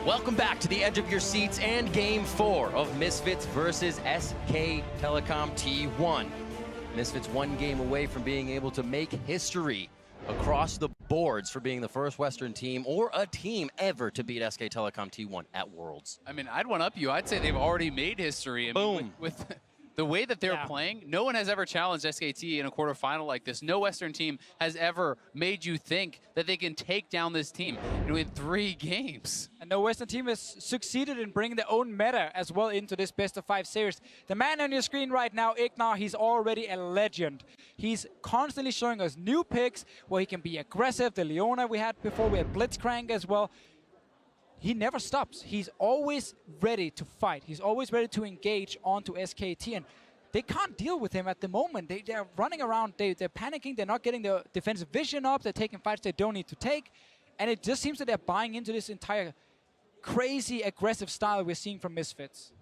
Welcome back to the edge of your seats and Game 4 of Misfits versus SK Telecom T1. Misfits one game away from being able to make history across the boards for being the first Western team or a team ever to beat SK Telecom T1 at Worlds. I mean, I'd one-up you. I'd say they've already made history. I mean, Boom. with the way that they're playing, no one has ever challenged SKT in a quarterfinal like this. No Western team has ever made you think that they can take down this team in 3 games. And no Western team has succeeded in bringing their own meta as well into this best-of-5 series. The man on your screen right now, IgNar, he's already a legend. He's constantly showing us new picks where he can be aggressive. The Leona we had before, we had Blitzcrank as well. He never stops. He's always ready to fight. He's always ready to engage onto SKT, and they can't deal with him at the moment. They're running around, they're panicking, they're not getting their defensive vision up, they're taking fights they don't need to take, and it just seems that they're buying into this entire crazy aggressive style we're seeing from Misfits.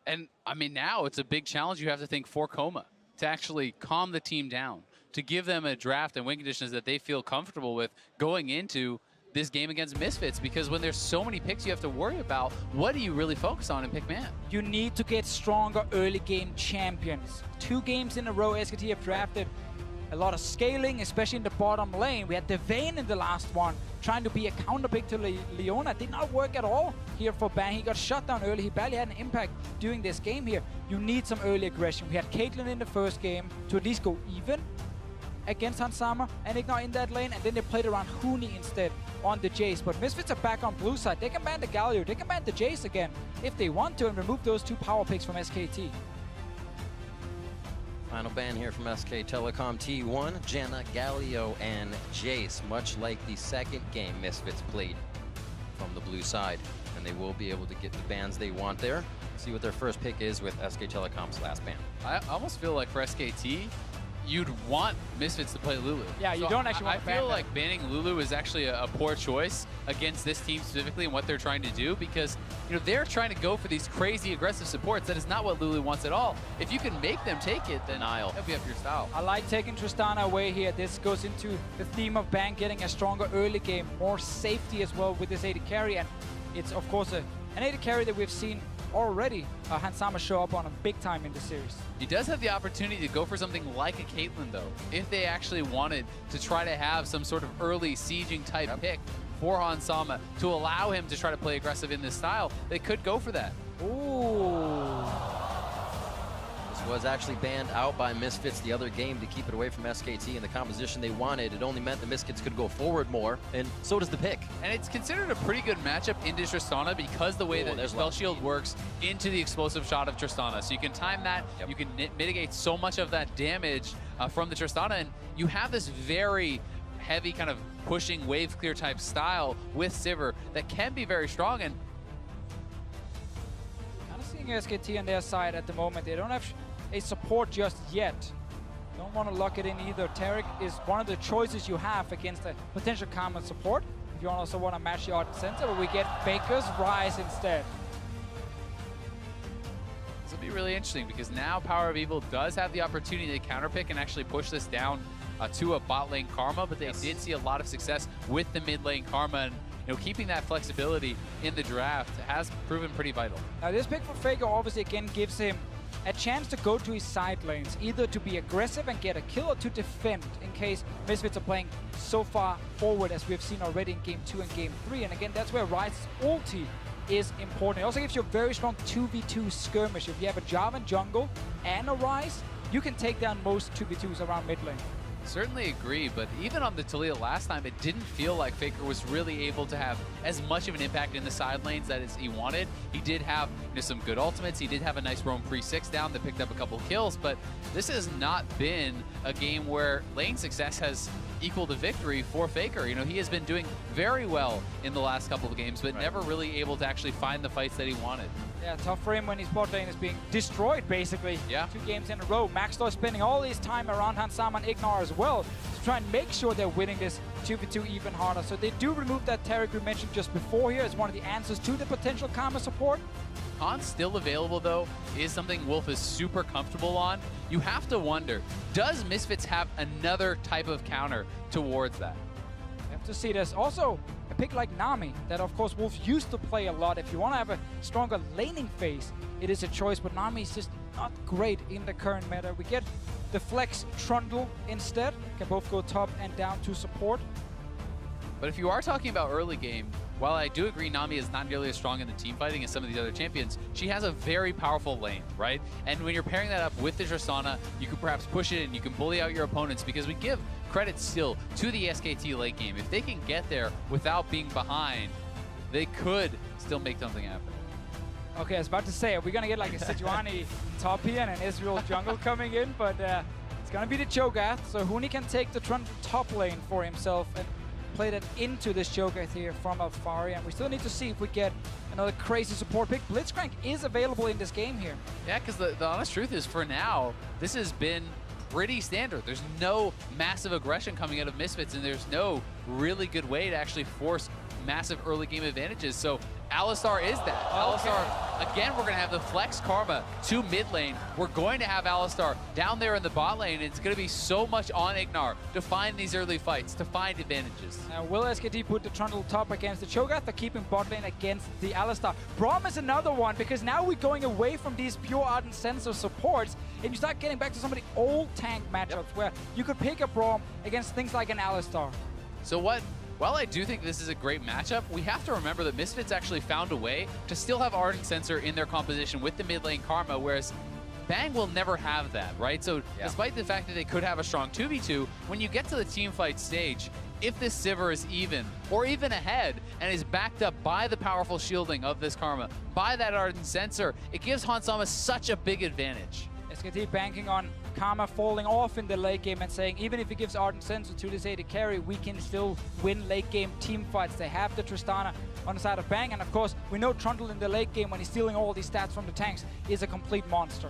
And I mean, now it's a big challenge you have to think for Coma to actually calm the team down, to give them a draft and win conditions that they feel comfortable with going into this game against Misfits, because when there's so many picks you have to worry about, what do you really focus on in pick man? You need to get stronger early game champions. 2 games in a row, SKT have drafted a lot of scaling, especially in the bottom lane. We had Devane in the last one, trying to be a counter pick to Leona. Did not work at all here for Bang. He got shut down early. He barely had an impact during this game here. You need some early aggression. We had Caitlyn in the first game to at least go even against Hansama and IgNar in that lane, and then they played around Huni instead on the Jace. But Misfits are back on blue side. They can ban the Galio, they can ban the Jace again if they want to, and remove those 2 power picks from SKT. Final ban here from SK Telecom T1, Janna, Galio, and Jace, much like the second game Misfits played from the blue side. And they will be able to get the bans they want there. See what their first pick is with SK Telecom's last ban. I almost feel like for SKT, you'd want Misfits to play Lulu. Yeah, you don't actually want to ban I feel them. like banning Lulu is actually a poor choice against this team specifically and what they're trying to do, because they're trying to go for these crazy aggressive supports. That is not what Lulu wants at all. If you can make them take it, then that'll be up your style. I like taking Tristana away here. This goes into the theme of Bang getting a stronger early game, more safety as well with this AD carry, and it's of course an AD carry that we've seen already Hansama show up on him big time in the series. He does have the opportunity to go for something like a Caitlyn, though, if they actually wanted to try to have some sort of early sieging type pick for Hansama to allow him to try to play aggressive in this style. They could go for that. Ooh. This was actually banned out by Misfits the other game to keep it away from SKT in the composition they wanted. It only meant the Misfits could go forward more, and so does the pick. And it's considered a pretty good matchup into Tristana because the way that Spell Shield works into the explosive shot of Tristana. So you can time that, you can mitigate so much of that damage from the Tristana, and you have this very heavy kind of pushing wave clear type style with Sivir that can be very strong. And kind of seeing SKT on their side at the moment. They don't have a support just yet. Don't want to lock it in either. Taric is one of the choices you have against a potential common support. If you also want to match the odd center, but we get Faker's Ryze instead. This will be really interesting because now PowerOfEvil does have the opportunity to counterpick and actually push this down to a bot lane Karma, but they did see a lot of success with the mid lane Karma, and keeping that flexibility in the draft has proven pretty vital. Now this pick for Faker obviously again gives him a chance to go to his side lanes, either to be aggressive and get a kill or to defend in case Misfits are playing so far forward as we've seen already in Game 2 and Game 3. And again, that's where Ryze's ulti is important. It also gives you a very strong 2v2 skirmish. If you have a Jarvan jungle and a Ryze, you can take down most 2v2s around mid lane. Certainly agree, but even on the Taliyah last time, it didn't feel like Faker was really able to have as much of an impact in the side lanes as he wanted. He did have some good ultimates. He did have a nice roam 3-6 down that picked up a couple kills, but this has not been a game where lane success has equaled a victory for Faker. He has been doing very well in the last couple of games, but never really able to actually find the fights that he wanted. Yeah, tough for him when his bot lane is being destroyed, basically. Yeah. 2 games in a row. Maxlore spending all his time around Hansama and IgNar as well to try and make sure they're winning this 2v2 even harder. So they do remove that Taric we mentioned just before here as one of the answers to the potential Karma support. Khan's still available, though, is something Wolf is super comfortable on. You have to wonder, does Misfits have another type of counter towards that? We have to see this. Also, a a pick like Nami, that of course Wolf used to play a lot. If you want to have a stronger laning phase, it is a choice, but Nami is just not great in the current meta. We get the flex Trundle instead, can both go top and down to support. But if you are talking about early game, while I do agree Nami is not nearly as strong in the team fighting as some of these other champions, she has a very powerful lane, right? And when you're pairing that up with the Tristana, you can perhaps push it and you can bully out your opponents, because we give credit still to the SKT late game. If they can get there without being behind, they could still make something happen. Okay, I was about to say, are we going to get like a Sejuani top here and an Israel jungle coming in? But it's going to be the Cho'Gath, so Huni can take the Trundle top lane for himself and play that into this Cho'Gath here from Alphari. And we still need to see if we get another crazy support pick. Blitzcrank is available in this game here. Yeah, because the honest truth is, for now, this has been pretty standard. There's no massive aggression coming out of Misfits, and there's no really good way to actually force massive early game advantages. So Alistar is that. Okay. Alistar, again, we're going to have the flex Karma to mid lane. We're going to have Alistar down there in the bot lane. It's going to be so much on IgNar to find these early fights, to find advantages. Now, will SKT put the Trundle top against the Cho'Gath, or keeping bot lane against the Alistar? Braum is another one, because now we're going away from these pure Ardent Sensor supports, and you start getting back to some of the old tank matchups where you could pick a Braum against things like an Alistar. So while I do think this is a great matchup, we have to remember that Misfits actually found a way to still have Ardent Sensor in their composition with the mid lane Karma, whereas Bang will never have that, right? So despite the fact that they could have a strong 2v2, when you get to the team fight stage, if this Sivir is even, or even ahead, and is backed up by the powerful shielding of this Karma, by that Ardent Sensor, it gives Hansama such a big advantage. SKT banking on Karma falling off in the late game and saying, even if he gives Ardent Sensor to this AD carry, we can still win late game team fights. They have the Tristana on the side of Bang, and of course, we know Trundle in the late game, when he's stealing all these stats from the tanks, is a complete monster.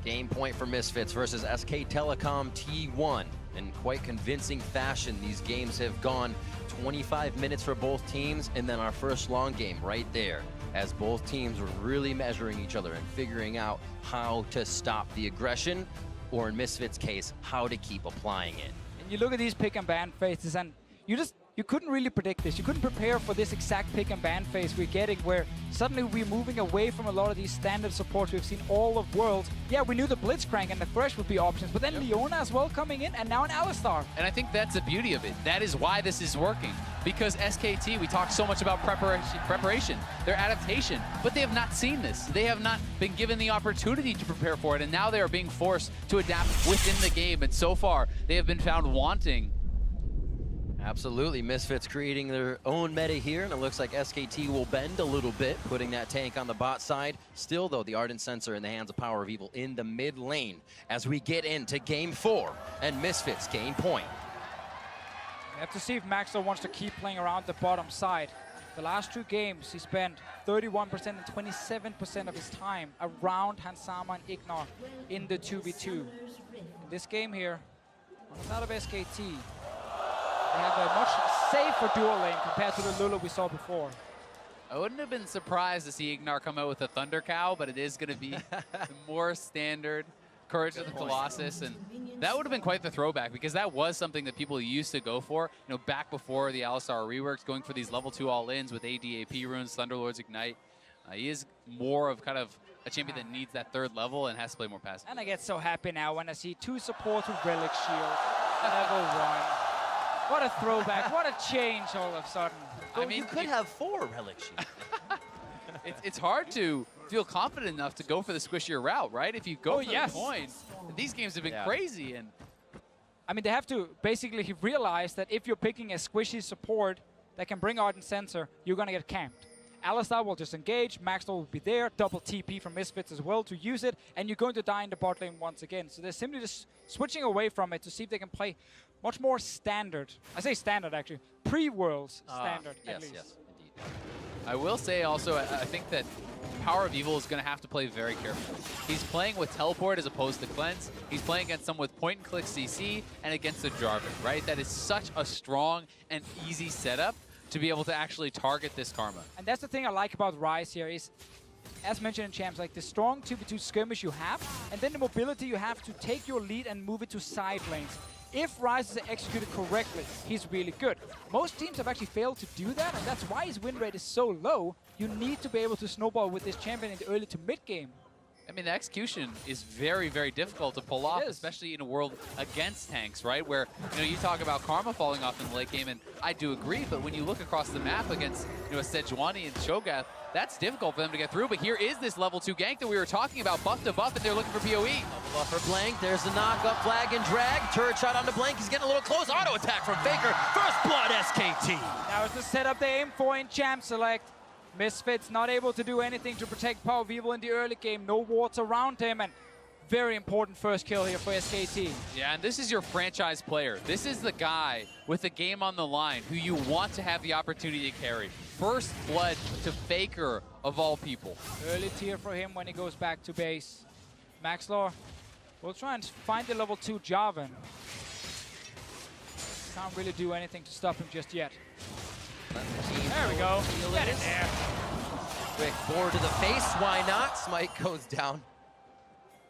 Game point for Misfits versus SK Telecom T1. In quite convincing fashion, these games have gone 25 minutes for both teams, and then our first long game right there, as both teams were really measuring each other and figuring out how to stop the aggression, or in Misfits' case, how to keep applying it. And you look at these pick and ban phases, and you couldn't really predict this. You couldn't prepare for this exact pick and ban phase we're getting, where suddenly we're moving away from a lot of these standard supports we've seen all of Worlds. Yeah, we knew the Blitzcrank and the Thresh would be options, but then Leona as well coming in, and now an Alistar. And I think that's the beauty of it. That is why this is working. Because SKT, we talk so much about preparation, their adaptation, but they have not seen this. They have not been given the opportunity to prepare for it, and now they are being forced to adapt within the game, and so far, they have been found wanting. Absolutely, Misfits creating their own meta here, and it looks like SKT will bend a little bit, putting that tank on the bot side. Still, though, the Ardent Sensor in the hands of PowerOfEvil in the mid lane as we get into Game 4, and Misfits gain point. We have to see if Maxlore wants to keep playing around the bottom side. The last 2 games, he spent 31% and 27% of his time around Hansama and IgNar in the 2v2. In this game here, on the side of SKT, they have a much safer dual lane compared to the Lulu we saw before. I wouldn't have been surprised to see IgNar come out with a Thunder Cow, but it is going to be more standard. Courage of the Colossus, and that would have been quite the throwback, because that was something that people used to go for, you know, back before the Alistar reworks, going for these level 2 all-ins with ADAP runes, Thunderlord's Ignite. He is more of kind of a champion that needs that 3rd level and has to play more passive. And I get so happy now when I see 2 supports with Relic Shield, level 1. What a throwback, what a change all of a sudden. I mean, you could have 4 Relic Shield. It's hard to feel confident enough to go for the squishier route, right? If you go for the coin, these games have been crazy. And I mean, they have to basically realize that if you're picking a squishy support that can bring Ardent Sensor, you're going to get camped. Alistar will just engage, Maxlore will be there, double TP from Misfits as well to use it, and you're going to die in the bot lane once again. So they're simply just switching away from it to see if they can play much more standard. I say standard, actually. Pre-Worlds standard, at least. Yes, indeed. I will say also, I think that PowerOfEvil is going to have to play very carefully. He's playing with Teleport as opposed to Cleanse. He's playing against some with point-and-click CC and against the Jarvan, right? That is such a strong and easy setup to be able to actually target this Karma. And that's the thing I like about Ryze here is, as mentioned in Champs, like the strong 2v2 skirmish you have, and then the mobility you have to take your lead and move it to side lanes. if Ryze is executed correctly, he's really good. Most teams have actually failed to do that, and that's why his win rate is so low. You need to be able to snowball with this champion in the early to mid game. I mean, the execution is very, very difficult to pull off, especially in a world against tanks, right? Where, you talk about Karma falling off in the late game, and I do agree, but when you look across the map against, a Sejuani and Cho'Gath, that's difficult for them to get through. But here is this level 2 gank that we were talking about, buff to buff, and they're looking for PoE. Double buff for Blank. There's the knock-up, flag and drag. Turret shot onto Blank. He's getting a little close. Auto attack from Faker. First blood, SKT. Now it's the setup they aim for in Champ Select. Misfits not able to do anything to protect PowerOfEvil in the early game. No wards around him, and very important first kill here for SKT. Yeah, and this is your franchise player. This is the guy with the game on the line who you want to have the opportunity to carry. First blood to Faker, of all people. Early tier for him when he goes back to base. Maxlore will try and find the level 2 Jarvan. Can't really do anything to stop him just yet. There we go. Get in there. Quick board to the face. Why not? Smite goes down.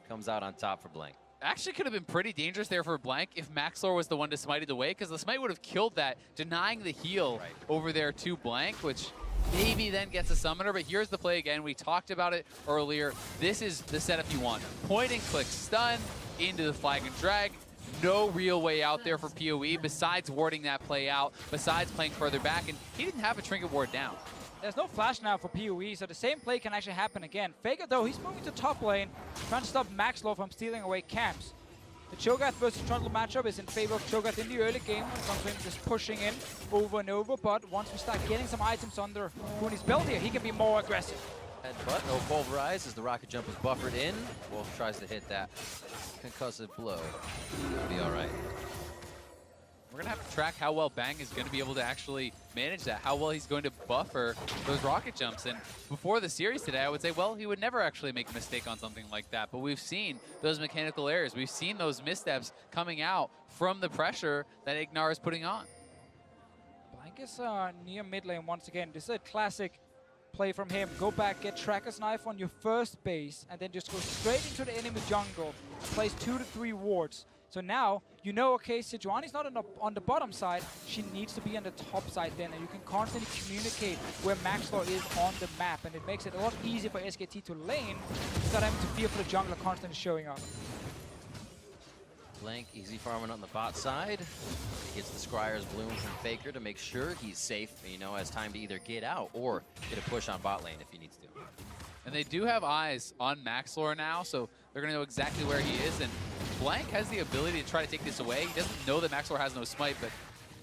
Comes out on top for Blank. Actually could have been pretty dangerous there for Blank if Maxlore was the one to smite it away, because the smite would have killed that, denying the heal over there to Blank, which maybe then gets a summoner. But here's the play again. We talked about it earlier. This is the setup you want. Point and click stun into the flag and drag. No real way out there for PoE besides warding that play out, besides playing further back, and he didn't have a trinket ward down. There's no flash now for PoE, so the same play can actually happen again. Faker, though, he's moving to top lane, trying to stop Maxlore from stealing away camps. The Cho'Gath versus Trundle matchup is in favor of Cho'Gath in the early game. When it comes to him just pushing in over and over, but once we start getting some items under Huni's belt here, he can be more aggressive. Headbutt, no pulverize as the rocket jump is buffered in. Wolf tries to hit that concussive blow. It'll be all right. We're going to have to track how well Bang is going to be able to actually manage that, how well he's going to buffer those rocket jumps. And before the series today, I would say, well, he would never actually make a mistake on something like that. But we've seen those mechanical errors. We've seen those missteps coming out from the pressure that IgNar is putting on. Blank is near mid lane once again. This is a classic play from him. Go back, get Tracker's Knife on your first base, and then just go straight into the enemy jungle and place 2 to 3 wards. So now, okay, Sejuani's not on the bottom side. She needs to be on the top side then, and you can constantly communicate where Maxlore is on the map, and it makes it a lot easier for SKT to lane without having to fear for the jungler constantly showing up. Blank easy farming on the bot side. He gets the Scryer's Bloom from Faker to make sure he's safe, has time to either get out or get a push on bot lane if he needs to. And they do have eyes on Maxlore now, so they're going to know exactly where he is. And Blank has the ability to try to take this away. He doesn't know that Maxlore has no smite, but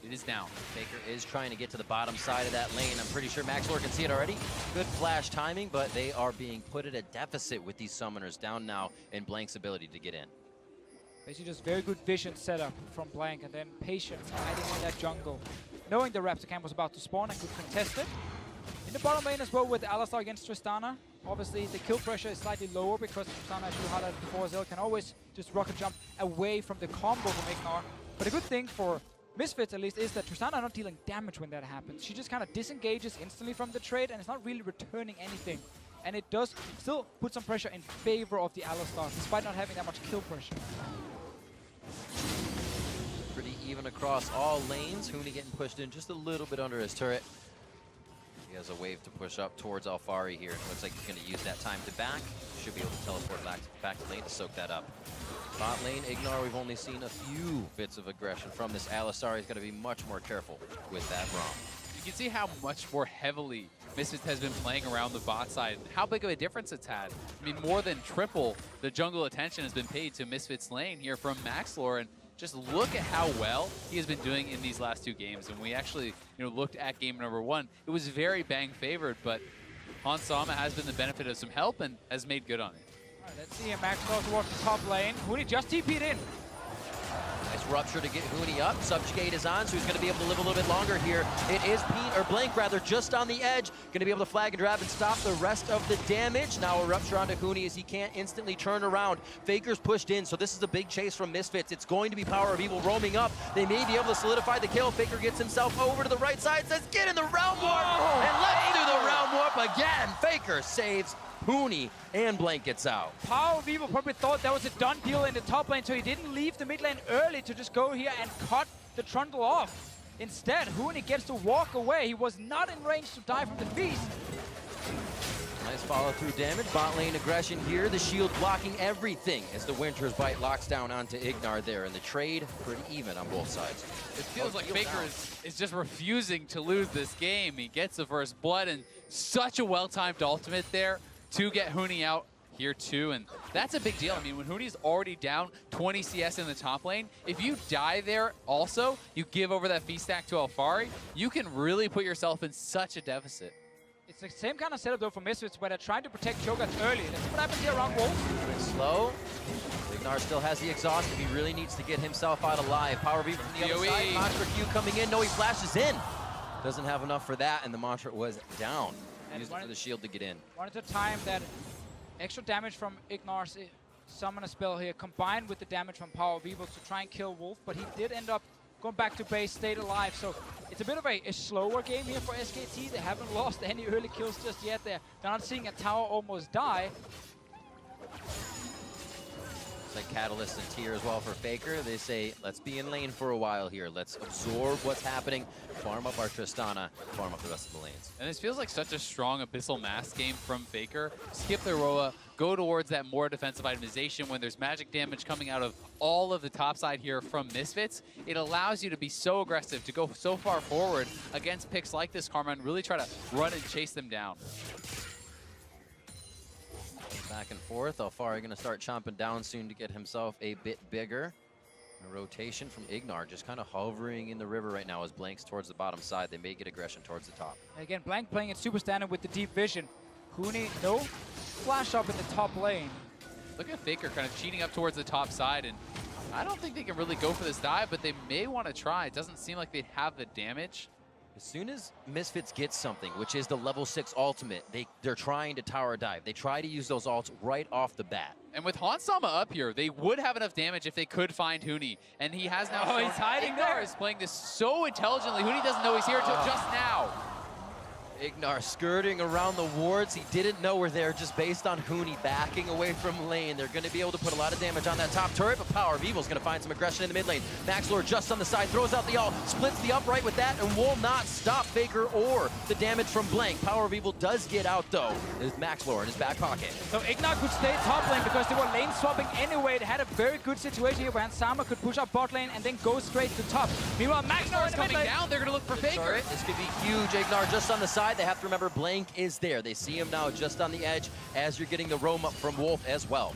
it is down. Faker is trying to get to the bottom side of that lane. I'm pretty sure Maxlore can see it already. Good flash timing, but they are being put at a deficit with these summoners down now in Blank's ability to get in. Basically just very good vision setup from Blank, and then patience hiding in that jungle. Knowing the Raptor camp was about to spawn and could contest it. In the bottom lane as well with Alistar against Tristana. Obviously the kill pressure is slightly lower because Tristana, as you highlighted before, Zell can always just rocket jump away from the combo from IgNar. But a good thing for Misfits at least is that Tristana not dealing damage when that happens. She just kind of disengages instantly from the trade and it's not really returning anything. And it does still put some pressure in favor of the Alistar, despite not having that much kill pressure. Pretty even across all lanes. Huni getting pushed in just a little bit under his turret. He has a wave to push up towards Alphari here. Looks like he's going to use that time to back. Should be able to teleport back to lane to soak that up. Bot lane, IgNar, we've only seen a few bits of aggression from this Alistar. He's got to be much more careful with that Braum. You can see how much more heavily Misfits has been playing around the bot side, and how big of a difference it's had. I mean, more than triple the jungle attention has been paid to Misfits lane here from Maxlore, and just look at how well he has been doing in these last 2 games. And we actually, looked at game number 1. It was very Bang favored, but Hans Sama has been the benefit of some help and has made good on it. All right, let's see him. Maxlore towards the top lane. Huni just TP'd in. Nice rupture to get Huni up. Subjugate is on, so he's going to be able to live a little bit longer here. It is Blank just on the edge. Going to be able to flag and grab and stop the rest of the damage. Now a rupture onto Huni as he can't instantly turn around. Faker's pushed in, so this is a big chase from Misfits. It's going to be PowerOfEvil roaming up. They may be able to solidify the kill. Faker gets himself over to the right side, says get in the round warp, and let's do the round warp again. Faker saves Huni and Blank gets out. PowerOfEvil probably thought that was a done deal in the top lane, so he didn't leave the mid lane early to just go here and cut the Trundle off. Instead, Huni gets to walk away. He was not in range to die from the feast. Nice follow-through damage. Bot lane aggression here. The shield blocking everything as the Winter's Bite locks down onto IgNar there. And the trade pretty even on both sides. It feels like Faker is just refusing to lose this game. He gets the first blood and such a well-timed ultimate there to get Huni out here too. And that's a big deal. I mean, when Huni's already down 20 CS in the top lane, if you die there also, you give over that feast stack to Alphari, you can really put yourself in such a deficit. It's the same kind of setup though for Misfits, where they're trying to protect Cho'Gath early. Let's see what happens here around Wolf. Slow. IgNar still has the exhaust if he really needs to get himself out alive. PowerOfEvil from the other side. Mantra Q coming in. No, he flashes in. Doesn't have enough for that, and the Mantra was down. Used it for the shield to get in. Wanted to time that extra damage from IgNar's summoner spell here, combined with the damage from PowerOfEvil to try and kill Wolf, but he did end up going back to base, stayed alive. So it's a bit of a slower game here for SKT. They haven't lost any early kills just yet. They're not seeing a tower almost die. It's like Catalyst and Tier as well for Faker. They say, let's be in lane for a while here. Let's absorb what's happening, farm up our Tristana, farm up the rest of the lanes. And this feels like such a strong Abyssal Mass game from Faker. Skip the Roa, go towards that more defensive itemization when there's magic damage coming out of all of the top side here from Misfits. It allows you to be so aggressive, to go so far forward against picks like this, Karma, and really try to run and chase them down. Back and forth. Alphari going to start chomping down soon to get himself a bit bigger. A rotation from IgNar, just kind of hovering in the river right now as Blank's towards the bottom side. They may get aggression towards the top. Again, Blank playing it super standard with the deep vision. Huni, no flash up in the top lane. Look at Faker kind of cheating up towards the top side, and I don't think they can really go for this dive, but they may want to try. It doesn't seem like they have the damage. As soon as Misfits get something, which is the level 6 ultimate, they're trying to tower dive. They try to use those ults right off the bat. And with Hansama up here, they would have enough damage if they could find Huni. And he has now... Oh, he's hiding there. IgNar is playing this so intelligently. Huni doesn't know he's here until just now. IgNar skirting around the wards. He didn't know we're there just based on Huni backing away from lane. They're going to be able to put a lot of damage on that top turret, but PowerOfEvil's going to find some aggression in the mid lane. Maxlore just on the side, throws out the ult, splits the upright with that, and will not stop Faker or the damage from Blank. PowerOfEvil does get out, though. There's Maxlore in his back pocket. So IgNar could stay top lane because they were lane swapping anyway. They had a very good situation here where Hansama could push up bot lane and then go straight to top. Meanwhile, Maxlore is coming down. They're going to look for Faker. Turret. This could be huge. IgNar just on the side. They have to remember Blank is there. They see him now just on the edge as you're getting the roam up from Wolf as well.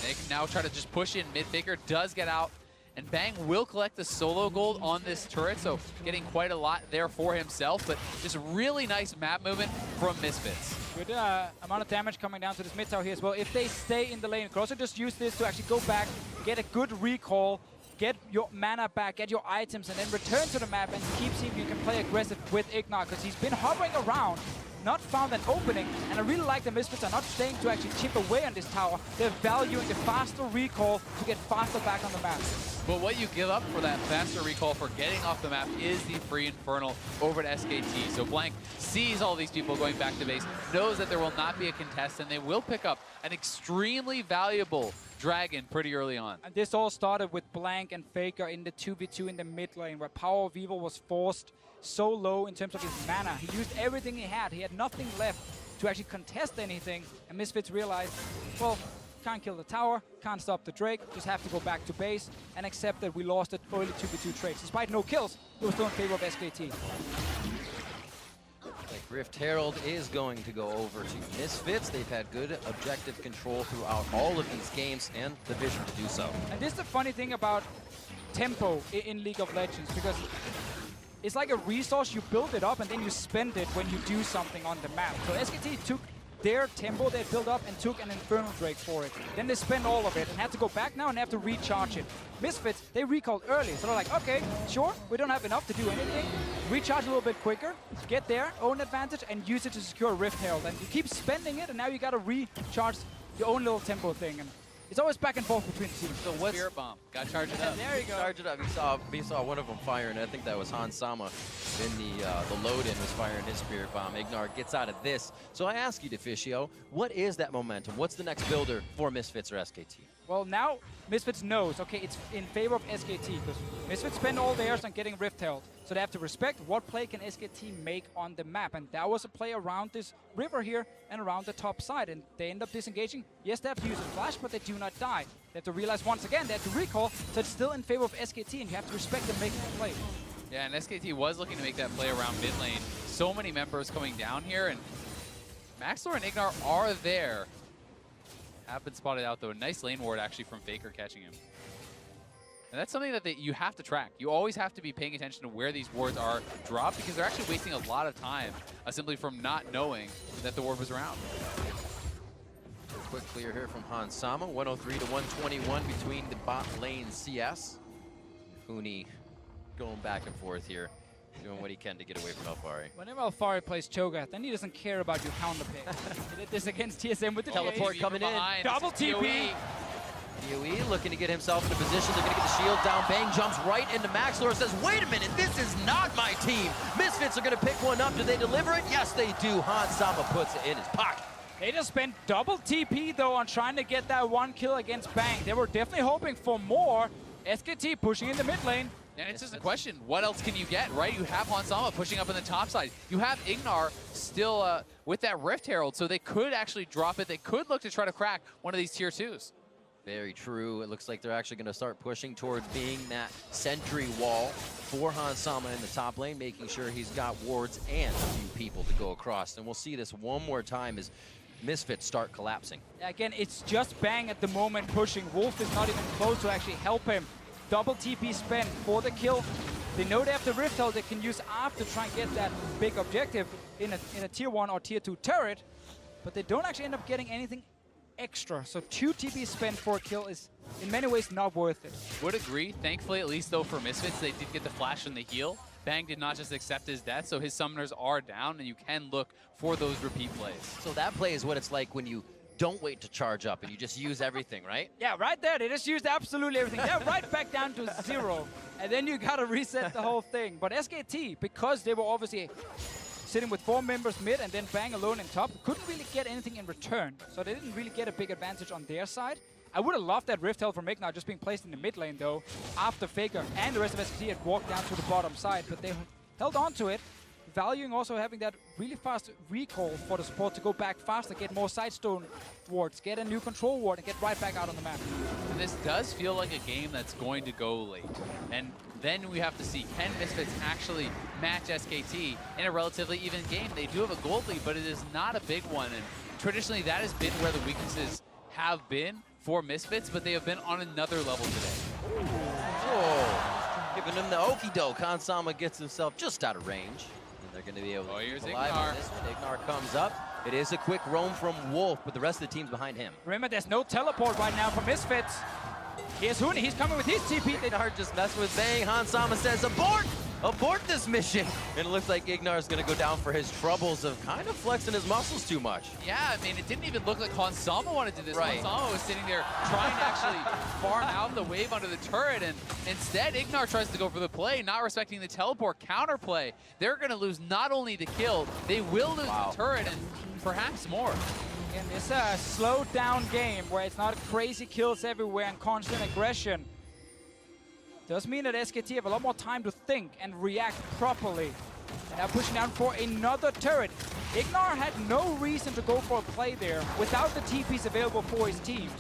They can now try to just push in mid. Faker does get out, and Bang will collect the solo gold on this turret, so getting quite a lot there for himself, but just really nice map movement from Misfits. Good amount of damage coming down to this mid tower here as well. If they stay in the lane, you could also just use this to actually go back, get a good recall, get your mana back, get your items, and then return to the map and keep seeing if you can play aggressive with IgNar, because he's been hovering around, not found an opening, and I really like the Misfits are not staying to actually chip away on this tower. They're valuing the faster recall to get faster back on the map. But what you give up for that faster recall for getting off the map is the free Infernal over to SKT. So Blank sees all these people going back to base, knows that there will not be a contest, and they will pick up an extremely valuable Dragon pretty early on. And this all started with Blank and Faker in the 2v2 in the mid lane, where PowerOfEvil was forced so low in terms of his mana. He used everything he had. He had nothing left to actually contest anything, and Misfits realized, well, can't kill the tower, can't stop the Drake, just have to go back to base and accept that we lost the early 2v2 trades. Despite no kills, it was still in favor of SKT. Rift Herald is going to go over to Misfits. They've had good objective control throughout all of these games and the vision to do so. And this is the funny thing about tempo in League of Legends, because it's like a resource. You build it up and then you spend it when you do something on the map. So SKT took their tempo they built up and took an Infernal Drake for it. Then they spent all of it and had to go back now and have to recharge it. Misfits, they recalled early, so they're like, okay, sure, we don't have enough to do anything. Recharge a little bit quicker, get their own advantage, and use it to secure Rift Herald. And you keep spending it, and now you gotta recharge your own little tempo thing. And it's always back and forth between the teams. So what's Spirit bomb. Got to charge it up. There you go. Charge it up. We saw one of them firing. I think that was Hans Sama in the load-in was firing his Spirit Bomb. IgNar gets out of this. So I ask you, Deficio, what is that momentum? What's the next builder for Misfits or SKT? Well, now Misfits knows, okay, it's in favor of SKT because Misfits spend all theirs on getting Rift Herald. So they have to respect what play can SKT make on the map. And that was a play around this river here and around the top side. And they end up disengaging. Yes, they have to use a flash, but they do not die. They have to realize once again they have to recall. So it's still in favor of SKT, and you have to respect them making the play. Yeah, and SKT was looking to make that play around mid lane. So many members coming down here, and Maxlore and IgNar are there. Have been spotted out, though. A nice lane ward, actually, from Faker catching him. And that's something that you have to track. You always have to be paying attention to where these wards are dropped, because they're actually wasting a lot of time simply from not knowing that the ward was around. Quick clear here from Hans Sama. 103 to 121 between the bot lane CS. Huni going back and forth here, doing what he can to get away from Alphari. Whenever Alphari plays Cho'Gath, then he doesn't care about your counter pick. He did this against TSM with the Teleport coming in. Double TP. DOE looking to get himself in a position. They're going to get the shield down. Bang jumps right into Maxlore. Says, wait a minute, this is not my team. Misfits are going to pick one up. Do they deliver it? Yes, they do. Hans Sama puts it in his pocket. They just spent double TP, though, on trying to get that one kill against Bang. They were definitely hoping for more. SKT pushing in the mid lane. And it's just a question, what else can you get, right? You have Hans Sama pushing up on the top side. You have IgNar still with that Rift Herald, so they could actually drop it. They could look to try to crack one of these tier 2s. Very true. It looks like they're actually going to start pushing towards being that sentry wall for Hans Sama in the top lane, making sure he's got wards and a few people to go across. And we'll see this one more time as Misfits start collapsing. Again, it's just Bang at the moment pushing. Wolf is not even close to actually help him. Double TP spent for the kill. They know they have the Rift Herald they can use after trying to get that big objective in a tier 1 or tier 2 turret, but they don't actually end up getting anything extra. So 2 TP spent for a kill is in many ways not worth it. Would agree. Thankfully, at least though for Misfits, they did get the flash and the heal. Bang did not just accept his death, so his summoners are down, and you can look for those repeat plays. So that play is what it's like when you don't wait to charge up and you just use everything, right? Yeah, right there. They just used absolutely everything. They're right back down to 0. And then you got to reset the whole thing. But SKT, because they were obviously sitting with 4 members mid and then Bang alone in top, couldn't really get anything in return. So they didn't really get a big advantage on their side. I would have loved that Rift Herald from IgNar just being placed in the mid lane, though, after Faker and the rest of SKT had walked down to the bottom side. But they held on to it, valuing also having that really fast recall for the support to go back faster, get more sidestone wards, get a new control ward, and get right back out on the map. And this does feel like a game that's going to go late. And then we have to see, can Misfits actually match SKT in a relatively even game? They do have a gold lead, but it is not a big one. And traditionally, that has been where the weaknesses have been for Misfits, but they have been on another level today. Oh, giving him the okie doke. Hans Sama gets himself just out of range. They're going to be able to here's keep alive on this one. IgNar comes up. It is a quick roam from Wolf, but the rest of the team's behind him. Remember, there's no teleport right now for Misfits. Here's Huni. He's coming with his TP. IgNar just messing with Bang. Hans Sama says, abort! Abort this mission! And it looks like IgNar is going to go down for his troubles of kind of flexing his muscles too much. Yeah, I mean, it didn't even look like Hans Sama wanted to do this. Right. Hans Sama was sitting there trying to actually farm out the wave under the turret, and instead IgNar tries to go for the play, not respecting the teleport counterplay. They're going to lose not only the kill, they will lose the turret and perhaps more. And it's a slowed down game where it's not crazy kills everywhere and constant aggression. Does mean that SKT have a lot more time to think and react properly. And now pushing down for another turret. IgNar had no reason to go for a play there without the TPs available for his team.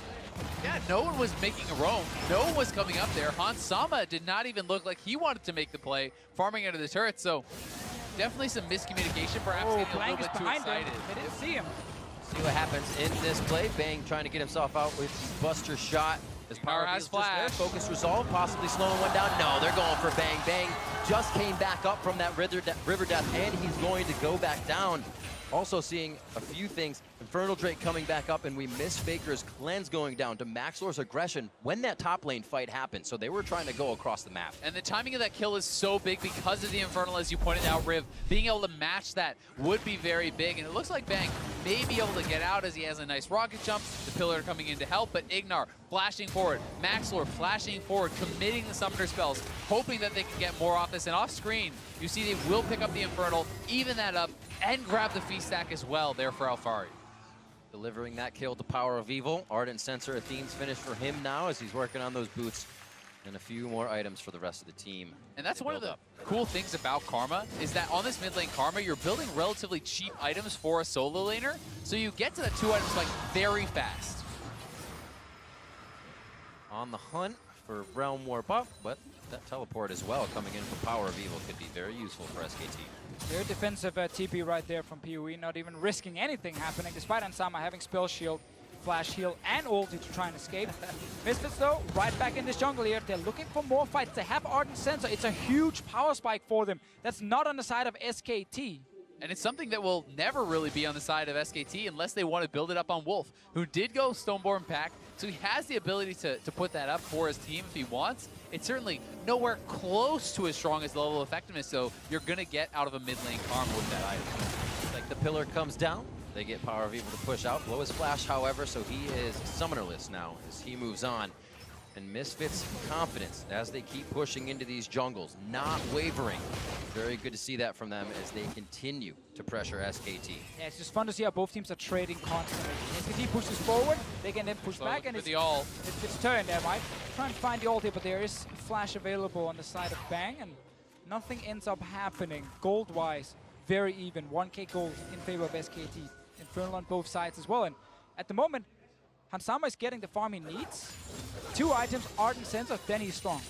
Yeah, no one was making a roam. No one was coming up there. Hans Sama did not even look like he wanted to make the play, farming out of the turret. So definitely some miscommunication, perhaps getting a little bit too excited. They didn't see him. See what happens in this play. Bang trying to get himself out with the Buster shot. His power has just there. flash. Focus resolved, possibly slowing one down. No, they're going for Bang. Bang just came back up from that river death, and he's going to go back down. Also seeing a few things. Infernal Drake coming back up, and we miss Faker's cleanse going down to Maxlore's aggression when that top lane fight happened. So they were trying to go across the map. And the timing of that kill is so big because of the Infernal, as you pointed out, Riv. Being able to match that would be very big. And it looks like Bang may be able to get out as he has a nice rocket jump. The pillar coming in to help, but IgNar flashing forward. Maxlore flashing forward, committing the summoner spells, hoping that they can get more off this. And off screen, you see they will pick up the Infernal, even that up, and grab the Feast stack as well there for Alphari. Delivering that kill to PowerOfEvil. Ardent Sensor, a theme's finish for him now as he's working on those boots. And a few more items for the rest of the team. And that's one of the cool things about Karma, is that on this mid lane Karma, you're building relatively cheap items for a solo laner, so you get to the 2 items like very fast. On the hunt for Braum warp up, but that teleport as well coming in from PowerOfEvil could be very useful for SKT. Very defensive TP right there from PoE, not even risking anything happening, despite Ansama having spell shield, flash heal, and ulti to try and escape. Misfits, though, right back in this jungle here. They're looking for more fights. They have Ardent Sensor. It's a huge power spike for them. That's not on the side of SKT. And it's something that will never really be on the side of SKT unless they want to build it up on Wolf, who did go Stoneborn Pack, so he has the ability to put that up for his team if he wants. It's certainly nowhere close to as strong as the level of effectiveness, so you're going to get out of a mid lane Karma with that item. Like the pillar comes down. They get PowerOfEvil to push out. Blow his flash, however, so he is summonerless now as he moves on. And Misfits' confidence as they keep pushing into these jungles, not wavering. Very good to see that from them as they continue to pressure SKT. Yeah, it's just fun to see how both teams are trading constantly. SKT pushes forward, they can then push back, and it's turn there, right? Trying to find the ulti, but there is flash available on the side of Bang, and nothing ends up happening gold-wise. Very even, 1k gold in favor of SKT. Infernal on both sides as well, and at the moment, Hansama is getting the farm he needs. 2 items, Ardent Sensor, then he's strong.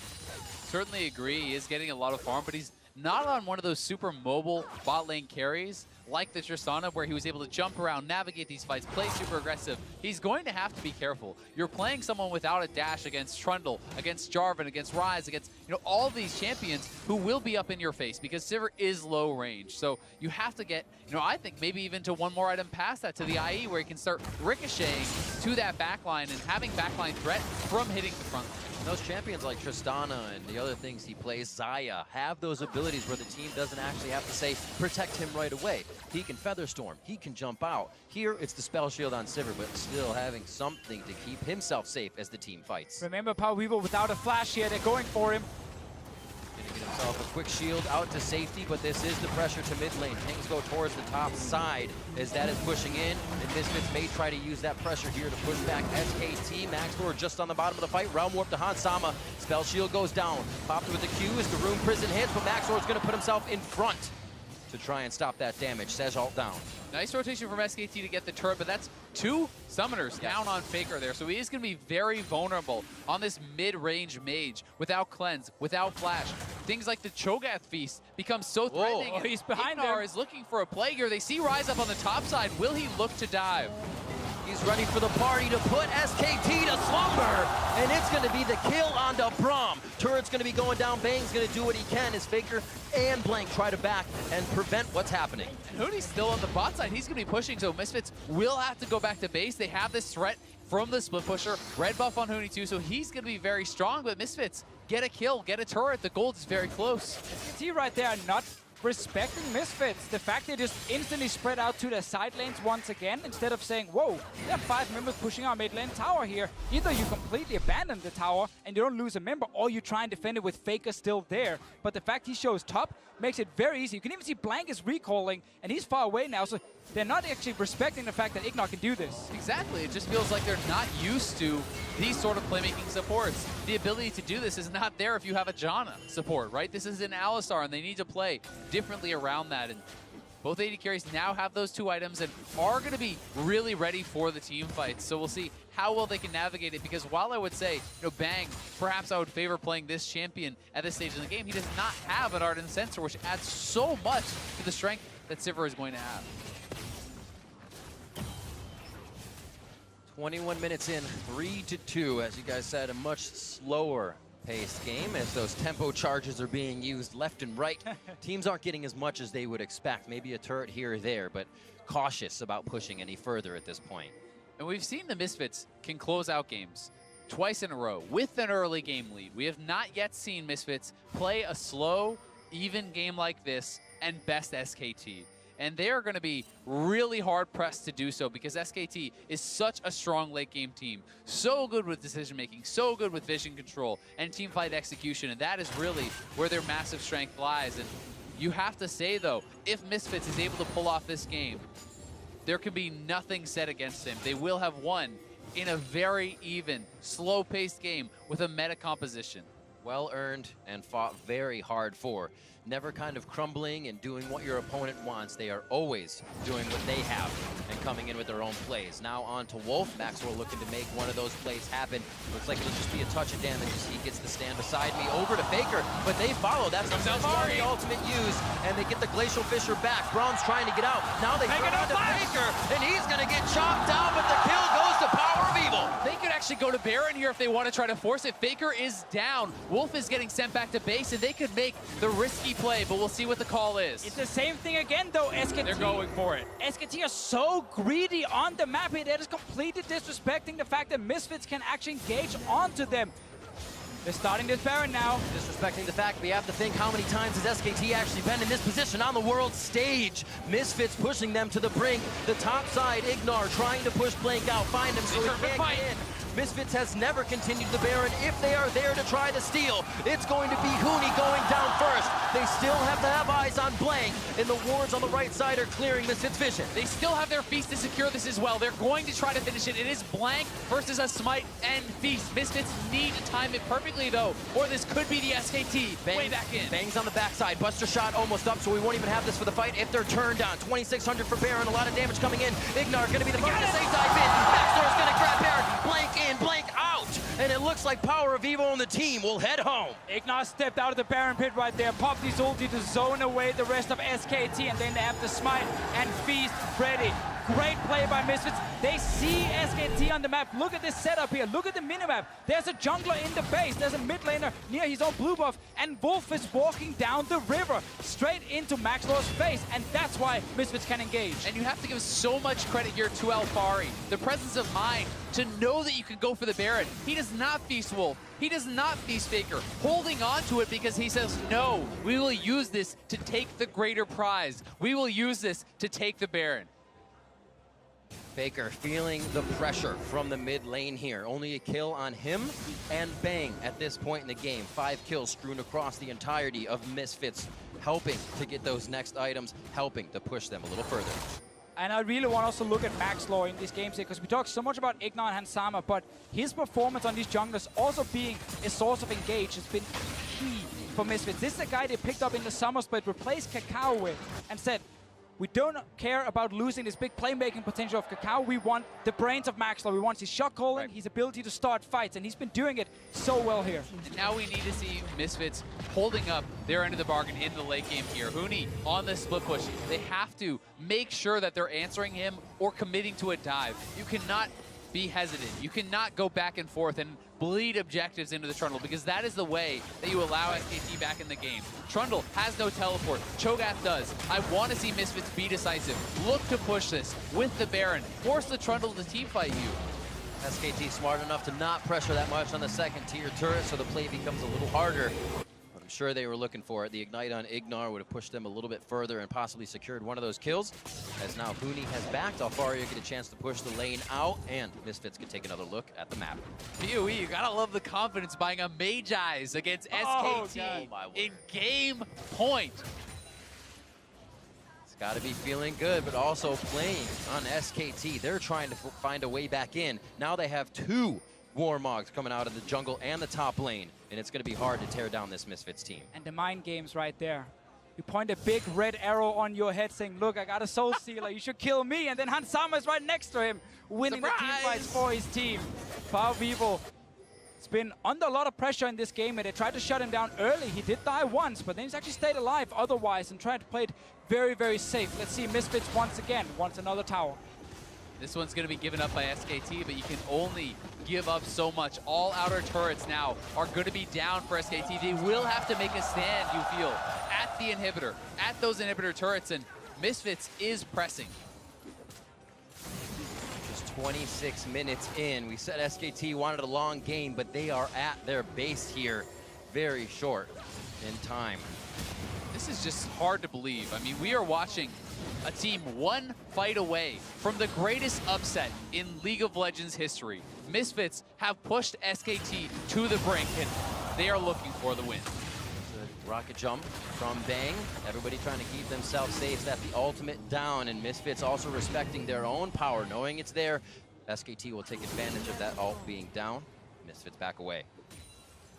Certainly agree, he is getting a lot of farm, but he's not on one of those super mobile bot lane carries like the Tristana, where he was able to jump around, navigate these fights, play super aggressive. He's going to have to be careful. You're playing someone without a dash against Trundle, against Jarvan, against Ryze, against all these champions who will be up in your face because Sivir is low range. So you have to get, I think maybe even to one more item past that, to the IE, where he can start ricocheting to that backline and having backline threat from hitting the front line. Those champions like Tristana and the other things he plays, Xayah, have those abilities where the team doesn't actually have to say, protect him right away. He can Featherstorm, he can jump out. Here, it's the spell shield on Sivir, but still having something to keep himself safe as the team fights. Remember, PowerOfEvil without a flash here, they're going for him. Gonna get himself a quick shield out to safety, but this is the pressure to mid lane. Things go towards the top side as that is pushing in, and Misfits may try to use that pressure here to push back SKT. Maxlore just on the bottom of the fight. Realm Warp to Hansama. Spell shield goes down. Popped with the Q as the Rune Prison hits, but Maxlore's gonna put himself in front to try and stop that damage. Sej ult down. Nice rotation from SKT to get the turret, but that's 2 summoners down on Faker there. So he is going to be very vulnerable on this mid-range mage without cleanse, without flash. Things like the Cho'Gath feast become so threatening. Oh, he's behind IgNar there. is looking for a play here. They see Ryze up on the top side. Will he look to dive? He's ready for the party to put SKT to slumber, and it's going to be the kill onto Braum. Turret's going to be going down. Bang's going to do what he can as Faker and Blank try to back and prevent what's happening. And Huni's still on the bot side. He's going to be pushing, so Misfits will have to go back to base. They have this threat from the split pusher. Red buff on Huni too, so he's going to be very strong, but Misfits get a kill, get a turret. The gold is very close. SKT right there not respecting Misfits. The fact they just instantly spread out to the side lanes once again, instead of saying, whoa, there are 5 members pushing our mid lane tower here. Either you completely abandon the tower and you don't lose a member, or you try and defend it with Faker still there. But the fact he shows top makes it very easy. You can even see Blank is recalling, and he's far away now, so they're not actually respecting the fact that IgNar can do this. Exactly. It just feels like they're not used to these sort of playmaking supports. The ability to do this is not there if you have a Janna support, right? This is an Alistar, and they need to play differently around that. And both AD carries now have those 2 items and are going to be really ready for the team fights. So we'll see how well they can navigate it, because while I would say, Bang, perhaps I would favor playing this champion at this stage in the game, he does not have an Ardent Sensor, which adds so much to the strength that Sivir is going to have. 21 minutes in, 3-2, as you guys said, a much slower paced game as those tempo charges are being used left and right. Teams aren't getting as much as they would expect. Maybe a turret here or there, but cautious about pushing any further at this point. And we've seen the Misfits can close out games twice in a row with an early game lead. We have not yet seen Misfits play a slow, even game like this and best SKT. and they are going to be really hard-pressed to do so because SKT is such a strong late-game team. So good with decision-making, so good with vision control, and teamfight execution, and that is really where their massive strength lies. And you have to say, though, if Misfits is able to pull off this game, there can be nothing said against him. They will have won in a very even, slow-paced game with a meta composition. Well earned and fought very hard for. Never kind of crumbling and doing what your opponent wants. They are always doing what they have and coming in with their own plays. Now on to Wolf. Maxlore looking to make one of those plays happen. Looks like it'll just be a touch of damage as he gets the stand beside me. Over to Faker, but they follow. That's the Alphari ultimate use, and they get the Glacial Fissure back. Braum's trying to get out. Now they throw it to Faker, and he's going to get chopped down, but the kill goes to PowerOfEvil. They could actually go to Baron here if they want to try to force it. Faker is down. Wolf is getting sent back to base, and they could make the risky play, but we'll see what the call is. It's the same thing again, though. SKT, they're going for it. SKT are so greedy on the map here. They're just completely disrespecting the fact that Misfits can actually engage onto them. They're starting this Baron now. Disrespecting the fact we have to think how many times has SKT actually been in this position on the world stage. Misfits pushing them to the brink. The top side, IgNar trying to push Blank out, find him so he can't get in. Misfits has never continued the Baron. If they are there to try to steal, it's going to be Huni going down first. They still have to have eyes on Blank, and the wards on the right side are clearing Misfits' vision. They still have their Feast to secure this as well. They're going to try to finish it. It is Blank versus a Smite and Feast. Misfits need to time it perfectly, though, or this could be the SKT way back in. Bangs on the backside. Buster shot almost up, so we won't even have this for the fight if they're turned on. 2,600 for Baron. A lot of damage coming in. IgNar going to be the first to say dive in. Maxlore's going to grab Baron. Blank in, Blank out. And it looks like PowerOfEvil and the team will head home. IgNar stepped out of the Baron pit right there, popped his ulti to zone away the rest of SKT, and then they have the Smite and Feast ready. Great play by Misfits. They see SKT on the map. Look at this setup here. Look at the minimap. There's a jungler in the base. There's a mid laner near his own blue buff. And Wolf is walking down the river straight into Maxlore's face. And that's why Misfits can engage. And you have to give so much credit here to Alphari. The presence of mind to know that you can go for the Baron. He does not feast Wolf. He does not feast Faker. Holding on to it because he says, no, we will use this to take the greater prize. We will use this to take the Baron. Faker feeling the pressure from the mid lane here. Only a kill on him and Bang at this point in the game. 5 kills strewn across the entirety of Misfits, helping to get those next items, helping to push them a little further. And I really want us to look at Maxlore in these games here, because we talk so much about IgNar and Hansama, but his performance on these junglers also being a source of engage has been key for Misfits. This is a guy they picked up in the summer split, replaced Kakao with, and said, we don't care about losing this big playmaking potential of Kakao. We want the brains of Maxlore. We want his shot calling, his ability to start fights, and he's been doing it so well here. And now we need to see Misfits holding up their end of the bargain in the late game here. Huni on the split push. They have to make sure that they're answering him or committing to a dive. You cannot be hesitant. You cannot go back and forth and bleed objectives into the Trundle, because that is the way that you allow SKT back in the game. Trundle has no teleport. Cho'Gath does. I want to see Misfits be decisive. Look to push this with the Baron. Force the Trundle to teamfight you. SKT smart enough to not pressure that much on the second tier turret, so the play becomes a little harder. I'm sure they were looking for it. The Ignite on IgNar would have pushed them a little bit further and possibly secured one of those kills. As now Huni has backed, Alphari get a chance to push the lane out, and Misfits can take another look at the map. PoE, you gotta love the confidence buying a Mage Eyes against SKT in game point. It's got to be feeling good, but also playing on SKT. They're trying to find a way back in. Now they have 2 Warmogs coming out of the jungle and the top lane, and it's going to be hard to tear down this Misfits team. And the mind games right there. You point a big red arrow on your head saying, look, I got a soul stealer, you should kill me. And then Hansama is right next to him, winning the team fights for his team. PowerOfEvil has been under a lot of pressure in this game, and they tried to shut him down early. He did die once, but then he's actually stayed alive otherwise and tried to play it very, very safe. Let's see Misfits once again, wants another tower. This one's going to be given up by SKT, but you can only give up so much. All outer turrets now are going to be down for SKT. They will have to make a stand, you feel, at the inhibitor, at those inhibitor turrets, and Misfits is pressing. Just 26 minutes in. We said SKT wanted a long game, but they are at their base here very short in time. This is just hard to believe. I mean, we are watching a team one fight away from the greatest upset in League of Legends history. Misfits have pushed SKT to the brink, and they are looking for the win. Rocket jump from Bang. Everybody trying to keep themselves safe. That the ultimate down, and Misfits also respecting their own power, knowing it's there. SKT will take advantage of that ult being down. Misfits back away.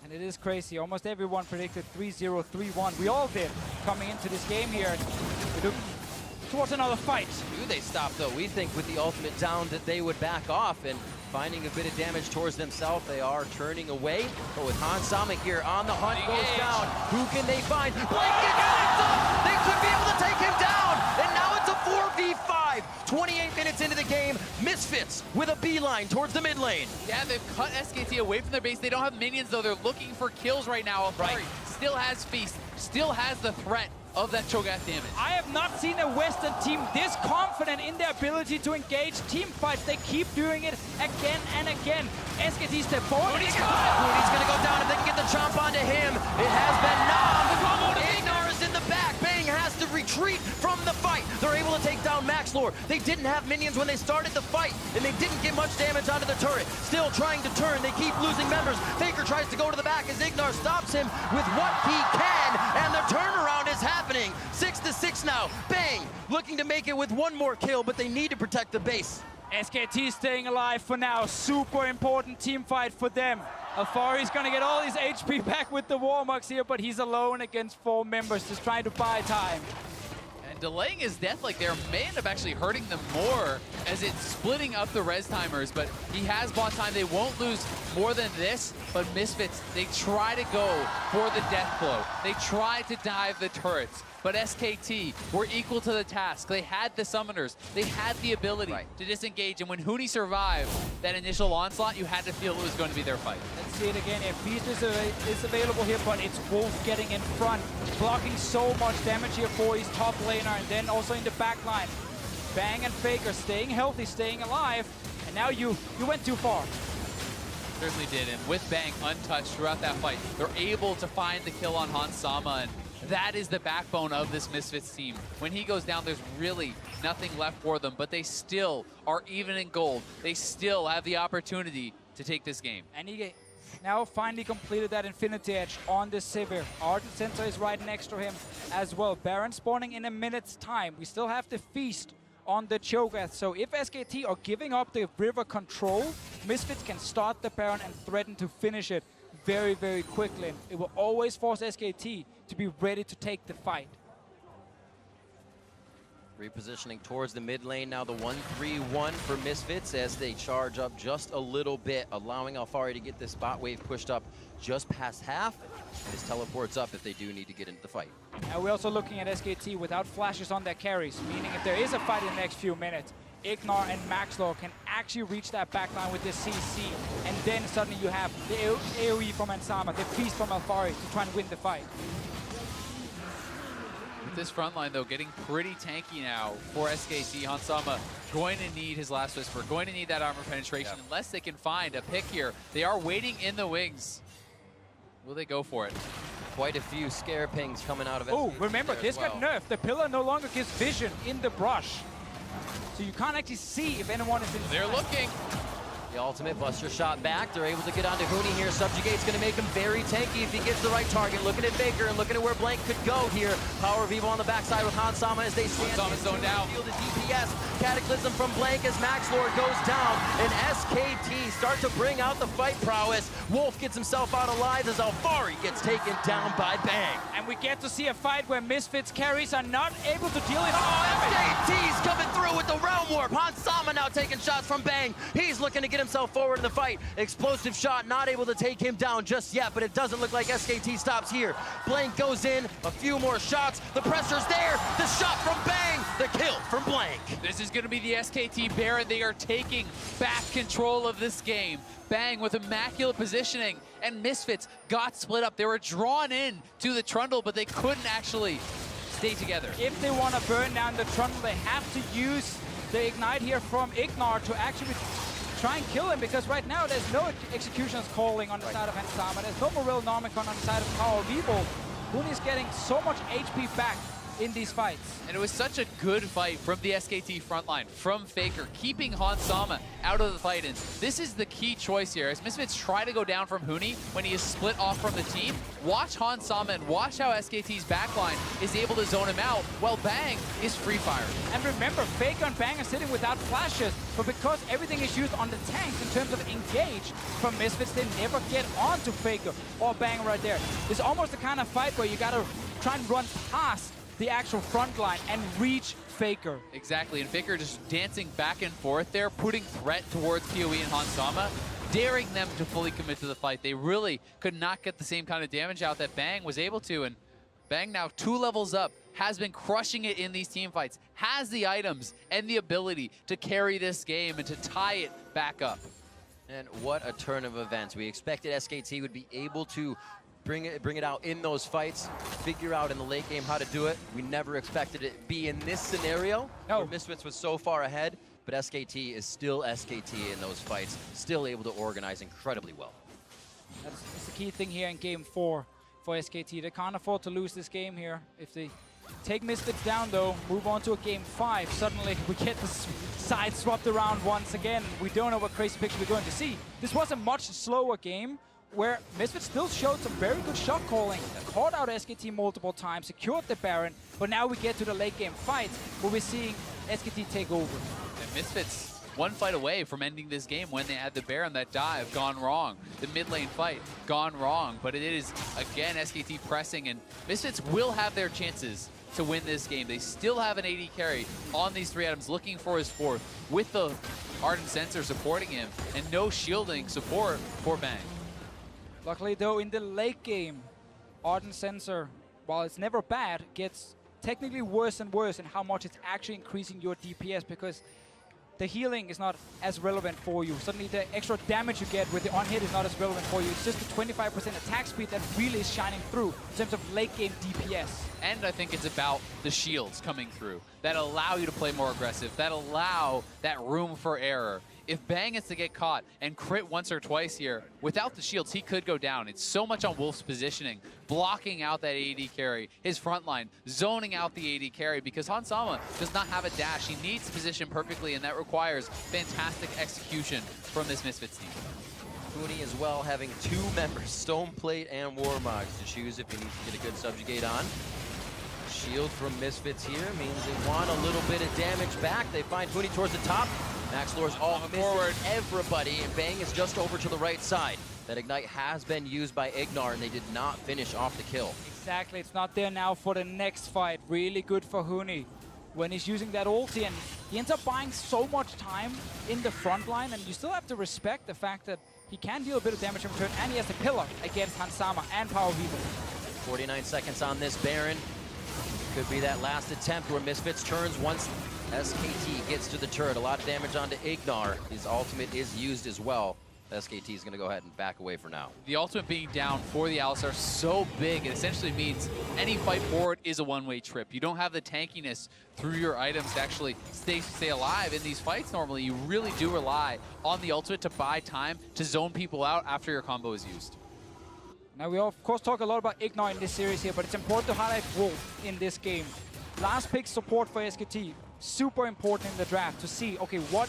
And it is crazy. Almost everyone predicted 3-0, 3-1. We all did coming into this game here. We look towards another fight. Do they stop though? We think with the ultimate down that they would back off, and finding a bit of damage towards themselves. They are turning away, but with Hans Sama here on the hunt, goes down. Who can they find? Blake gets up! They could be able to take him down, and now it's a 4v5. 28 minutes into the game, Misfits with a beeline towards the mid lane. Yeah, they've cut SKT away from their base. They don't have minions though. They're looking for kills right now. Alphari still has Feast, still has the threat of that Cho'Gath damage. I have not seen a Western team this confident in their ability to engage team fights. They keep doing it again and again. SKT step forward. Huni's gonna go down if they can get the chomp onto him. It has been knocked. IgNar is in the back. Bang has to retreat from the fight. They're able to take down Maxlore. They didn't have minions when they started the fight, and they didn't get much damage onto the turret. Still trying to turn. They keep losing members. Faker tries to go to the back as IgNar stops him with what he can, and the turnaround is happening. 6-6 now. Bang looking to make it with one more kill, but they need to protect the base. SKT staying alive for now. Super important team fight for them. Alphari's gonna get all his HP back with the Warmucks here, but he's alone against 4 members, just trying to buy time. And delaying his death like there may end up actually hurting them more as it's splitting up the res timers, but he has bought time. They won't lose more than this, but Misfits, they try to go for the death blow. They try to dive the turrets, but SKT were equal to the task. They had the summoners. They had the ability to disengage, and when Huni survived that initial onslaught, you had to feel it was going to be their fight. Let's see it again. If Feast is available here, but it's Wolf getting in front, blocking so much damage here for his top laner, and then also in the back line. Bang and Faker staying healthy, staying alive, and now you went too far. Certainly did, and with Bang untouched throughout that fight, they're able to find the kill on Hans Sama, and that is the backbone of this Misfits team. When he goes down, there's really nothing left for them, but they still are even in gold. They still have the opportunity to take this game. And he now finally completed that Infinity Edge on the Sivir. Ardent Center is right next to him as well. Baron spawning in a minute's time. We still have the Feast on the Cho'Gath. So if SKT are giving up the river control, Misfits can start the Baron and threaten to finish it very, very quickly. It will always force SKT to be ready to take the fight. Repositioning towards the mid lane now, the 1-3-1 for Misfits as they charge up just a little bit, allowing Alphari to get this spot wave pushed up just past half. His teleports up if they do need to get into the fight. And we're also looking at SKT without flashes on their carries, meaning if there is a fight in the next few minutes, IgNar and Maxlore can actually reach that backline with this CC, and then suddenly you have the AoE from Ansama, the Feast from Alphari to try and win the fight. With this front line, though, getting pretty tanky now for SKT. Hans Sama going to need his last whisper, going to need that armor penetration, unless they can find a pick here. They are waiting in the wings. Will they go for it? Quite a few scare pings coming out of Oh, SKT remember, this got nerfed. The pillar no longer gives vision in the brush. So you can't actually see if anyone is inside. They're looking. The ultimate buster shot back. They're able to get onto Huni here. Subjugate's going to make him very tanky if he gets the right target. Looking at Faker and looking at where Blank could go here. PowerOfEvil on the backside with Hans Sama as they stand. Hans Sama's zoned down. Field of DPS. Cataclysm from Blank as Maxlore goes down. And SKT start to bring out the fight prowess. Wolf gets himself out alive as Alphari gets taken down by Bang. And we get to see a fight where Misfits carries are not able to deal enough damage. SKT's coming through with the Realm Warp. Hans Sama now taking shots from Bang. He's looking to get himself forward in the fight. Explosive shot, not able to take him down just yet, but it doesn't look like SKT stops here. Blank goes in, a few more shots. The pressure's there. The shot from Bang, the kill from Blank. This is going to be the SKT Baron. They are taking back control of this game. Bang with immaculate positioning, and Misfits got split up. They were drawn in to the Trundle, but they couldn't actually stay together. If they want to burn down the Trundle, they have to use the Ignite here from IgNar to actually try and kill him, because right now there's no executions calling on the side of Ansama. There's no Morel Nomicon on the side of PowerOfEvil. Huni's getting so much HP back in these fights. And it was such a good fight from the SKT frontline, from Faker, keeping Hansama out of the fight. And this is the key choice here. As Misfits try to go down from Huni when he is split off from the team, watch Hansama and watch how SKT's backline is able to zone him out while Bang is free firing. And remember, Faker and Bang are sitting without flashes, but because everything is used on the tanks in terms of engage, from Misfits, they never get onto Faker or Bang right there. It's almost the kind of fight where you gotta try and run past the actual front line and reach Faker. Exactly, and Faker just dancing back and forth there, putting threat towards PoE and Hansama, daring them to fully commit to the fight. They really could not get the same kind of damage out that Bang was able to, and Bang now 2 levels up, has been crushing it in these team fights, has the items and the ability to carry this game and to tie it back up. And what a turn of events. We expected SKT would be able to bring it out in those fights, figure out in the late game how to do it. We never expected it to be in this scenario. No. Where Misfits was so far ahead, but SKT is still SKT in those fights, still able to organize incredibly well. That's the key thing here in game 4 for SKT. They can't afford to lose this game here. If they take Misfits down though, move on to a game 5, suddenly we get the side swapped around once again. We don't know what crazy picture we're going to see. This was a much slower game where Misfits still showed some very good shot calling, caught out SKT multiple times, secured the Baron, but now we get to the late game fights where we're seeing SKT take over. And Misfits one fight away from ending this game when they had the Baron. That dive gone wrong. The mid lane fight gone wrong. But it is, again, SKT pressing, and Misfits will have their chances to win this game. They still have an AD carry on these 3 items, looking for his 4th, with the Ardent Sensor supporting him, and no shielding support for Bang. Luckily though, in the late game, Ardent Sensor, while it's never bad, gets technically worse and worse in how much it's actually increasing your DPS, because the healing is not as relevant for you. Suddenly the extra damage you get with the on-hit is not as relevant for you. It's just the 25% attack speed that really is shining through in terms of late game DPS. And I think it's about the shields coming through that allow you to play more aggressive, that allow that room for error. If Bang is to get caught and crit once or twice here, without the shields, he could go down. It's so much on Wolf's positioning, blocking out that AD carry, his front line, zoning out the AD carry, because Hansama does not have a dash. He needs to position perfectly, and that requires fantastic execution from this Misfits team. Huni as well having 2 members, Stoneplate and Warmogs, to choose if he needs to get a good subjugate on. Shield from Misfits here means they want a little bit of damage back. They find Huni towards the top. Maxlore's all forward. Everybody, and Bang is just over to the right side. That Ignite has been used by IgNar, and they did not finish off the kill. Exactly, it's not there now for the next fight. Really good for Huni when he's using that ulti, and he ends up buying so much time in the front line, and you still have to respect the fact that he can deal a bit of damage in return, and he has the pillar against Hansama and PowerOfEvil. 49 seconds on this Baron. Could be that last attempt where Misfits turns once SKT gets to the turret. A lot of damage onto IgNar. His ultimate is used as well. SKT is going to go ahead and back away for now. The ultimate being down for the Alistar is so big, it essentially means any fight forward is a one-way trip. You don't have the tankiness through your items to actually stay alive in these fights normally. You really do rely on the ultimate to buy time to zone people out after your combo is used. Now we of course talk a lot about IgNar in this series here, but it's important to highlight Wolf in this game. Last pick support for SKT, super important in the draft to see, okay, what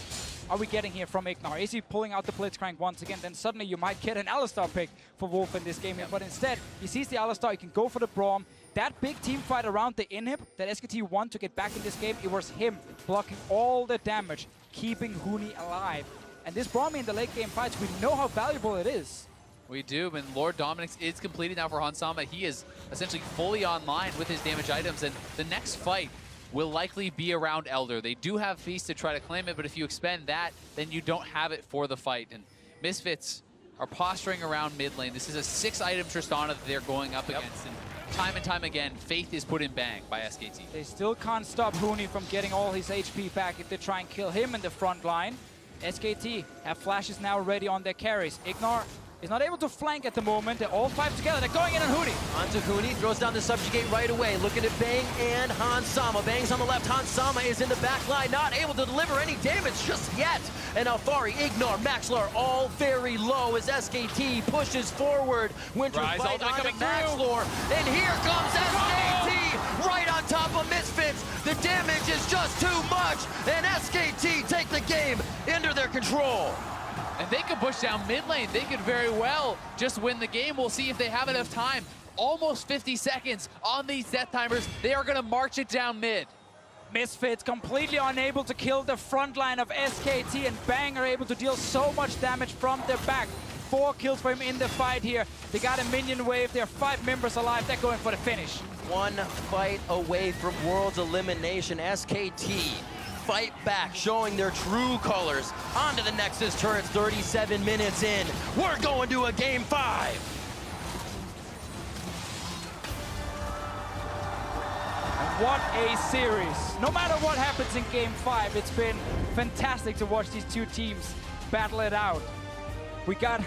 are we getting here from IgNar? Is he pulling out the Blitzcrank once again? Then suddenly you might get an Alistar pick for Wolf in this game. But instead, he sees the Alistar, he can go for the Braum. That big team fight around the inhib that SKT won to get back in this game, it was him blocking all the damage, keeping Huni alive. And this Braum in the late game fights, we know how valuable it is. We do, and Lord Dominic's is completed now for Hansama. He is essentially fully online with his damage items, and the next fight will likely be around Elder. They do have Feast to try to claim it, but if you expend that, then you don't have it for the fight. And Misfits are posturing around mid lane. This is a 6-item Tristana that they're going up against, and time again, faith is put in Bang by SKT. They still can't stop Huni from getting all his HP back if they try and kill him in the front line. SKT have flashes now ready on their carries. IgNar is not able to flank at the moment. They're all 5 together. They're going in on Huni. Onto Huni, throws down the subjugate right away. Looking at Bang and Hansama. Bang's on the left, Hansama is in the back line, not able to deliver any damage just yet. And Alphari, IgNar, Maxlore, all very low as SKT pushes forward. Winter Ryze fight ultimate onto coming Maxlore. And here comes SKT right on top of watch, and SKT take the game into their control. And they could push down mid lane. They could very well just win the game. We'll see if they have enough time. Almost 50 seconds on these death timers. They are going to march it down mid. Misfits completely unable to kill the front line of SKT, and Bang are able to deal so much damage from their back. 4 kills for him in the fight here. They got a minion wave. There are 5 members alive. They're going for the finish. One fight away from World's elimination. SKT fight back, showing their true colors. Onto the Nexus turrets, 37 minutes in. We're going to a game 5. What a series. No matter what happens in game 5, it's been fantastic to watch these two teams battle it out. We got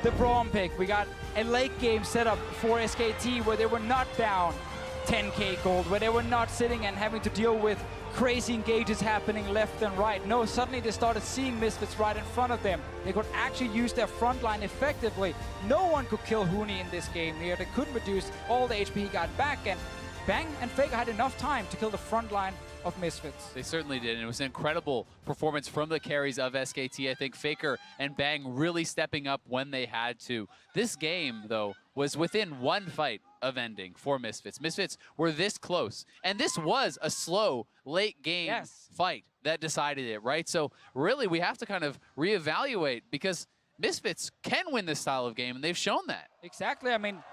the Braum pick. We got a late game setup for SKT where they were not down 10k gold, where they were not sitting and having to deal with crazy engages happening left and right. No, suddenly they started seeing Misfits right in front of them. They could actually use their front line effectively. No one could kill Huni in this game here. They couldn't reduce all the HP he got back, and Bang and Faker had enough time to kill the front line of Misfits. They certainly did, and it was an incredible performance from the carries of SKT. I think Faker and Bang really stepping up when they had to. This game, though, was within one fight of ending for Misfits. Misfits were this close, and this was a slow, late game fight that decided it, right? So really, we have to kind of reevaluate, because Misfits can win this style of game, and they've shown that. Exactly. I mean,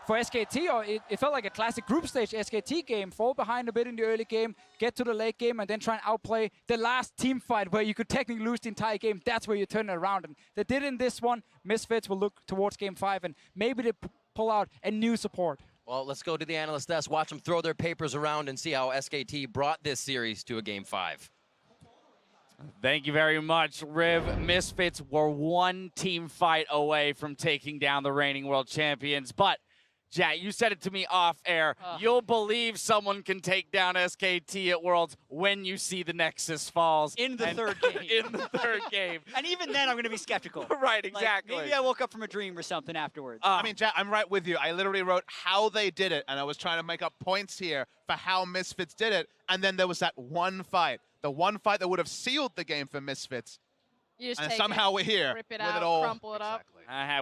for SKT, it felt like a classic group stage SKT game. Fall behind a bit in the early game, get to the late game, and then try and outplay the last team fight where you could technically lose the entire game. That's where you turn it around. And they did in this one. Misfits will look towards game 5, and maybe they pull out a new support. Well, let's go to the analyst desk, watch them throw their papers around and see how SKT brought this series to a game 5. Thank you very much, Riv. Misfits were one team fight away from taking down the reigning world champions, but Jack, you said it to me off air. You'll believe someone can take down SKT at Worlds when you see the Nexus falls. In the third game. In the third game. And even then, I'm going to be skeptical. Right, exactly. Like, maybe I woke up from a dream or something afterwards. I mean, Jack, I'm right with you. I literally wrote how they did it, and I was trying to make up points here for how Misfits did it. And then there was that one fight, the one fight that would have sealed the game for Misfits. You just and take somehow we're here rip it with out, it all. crumple it up.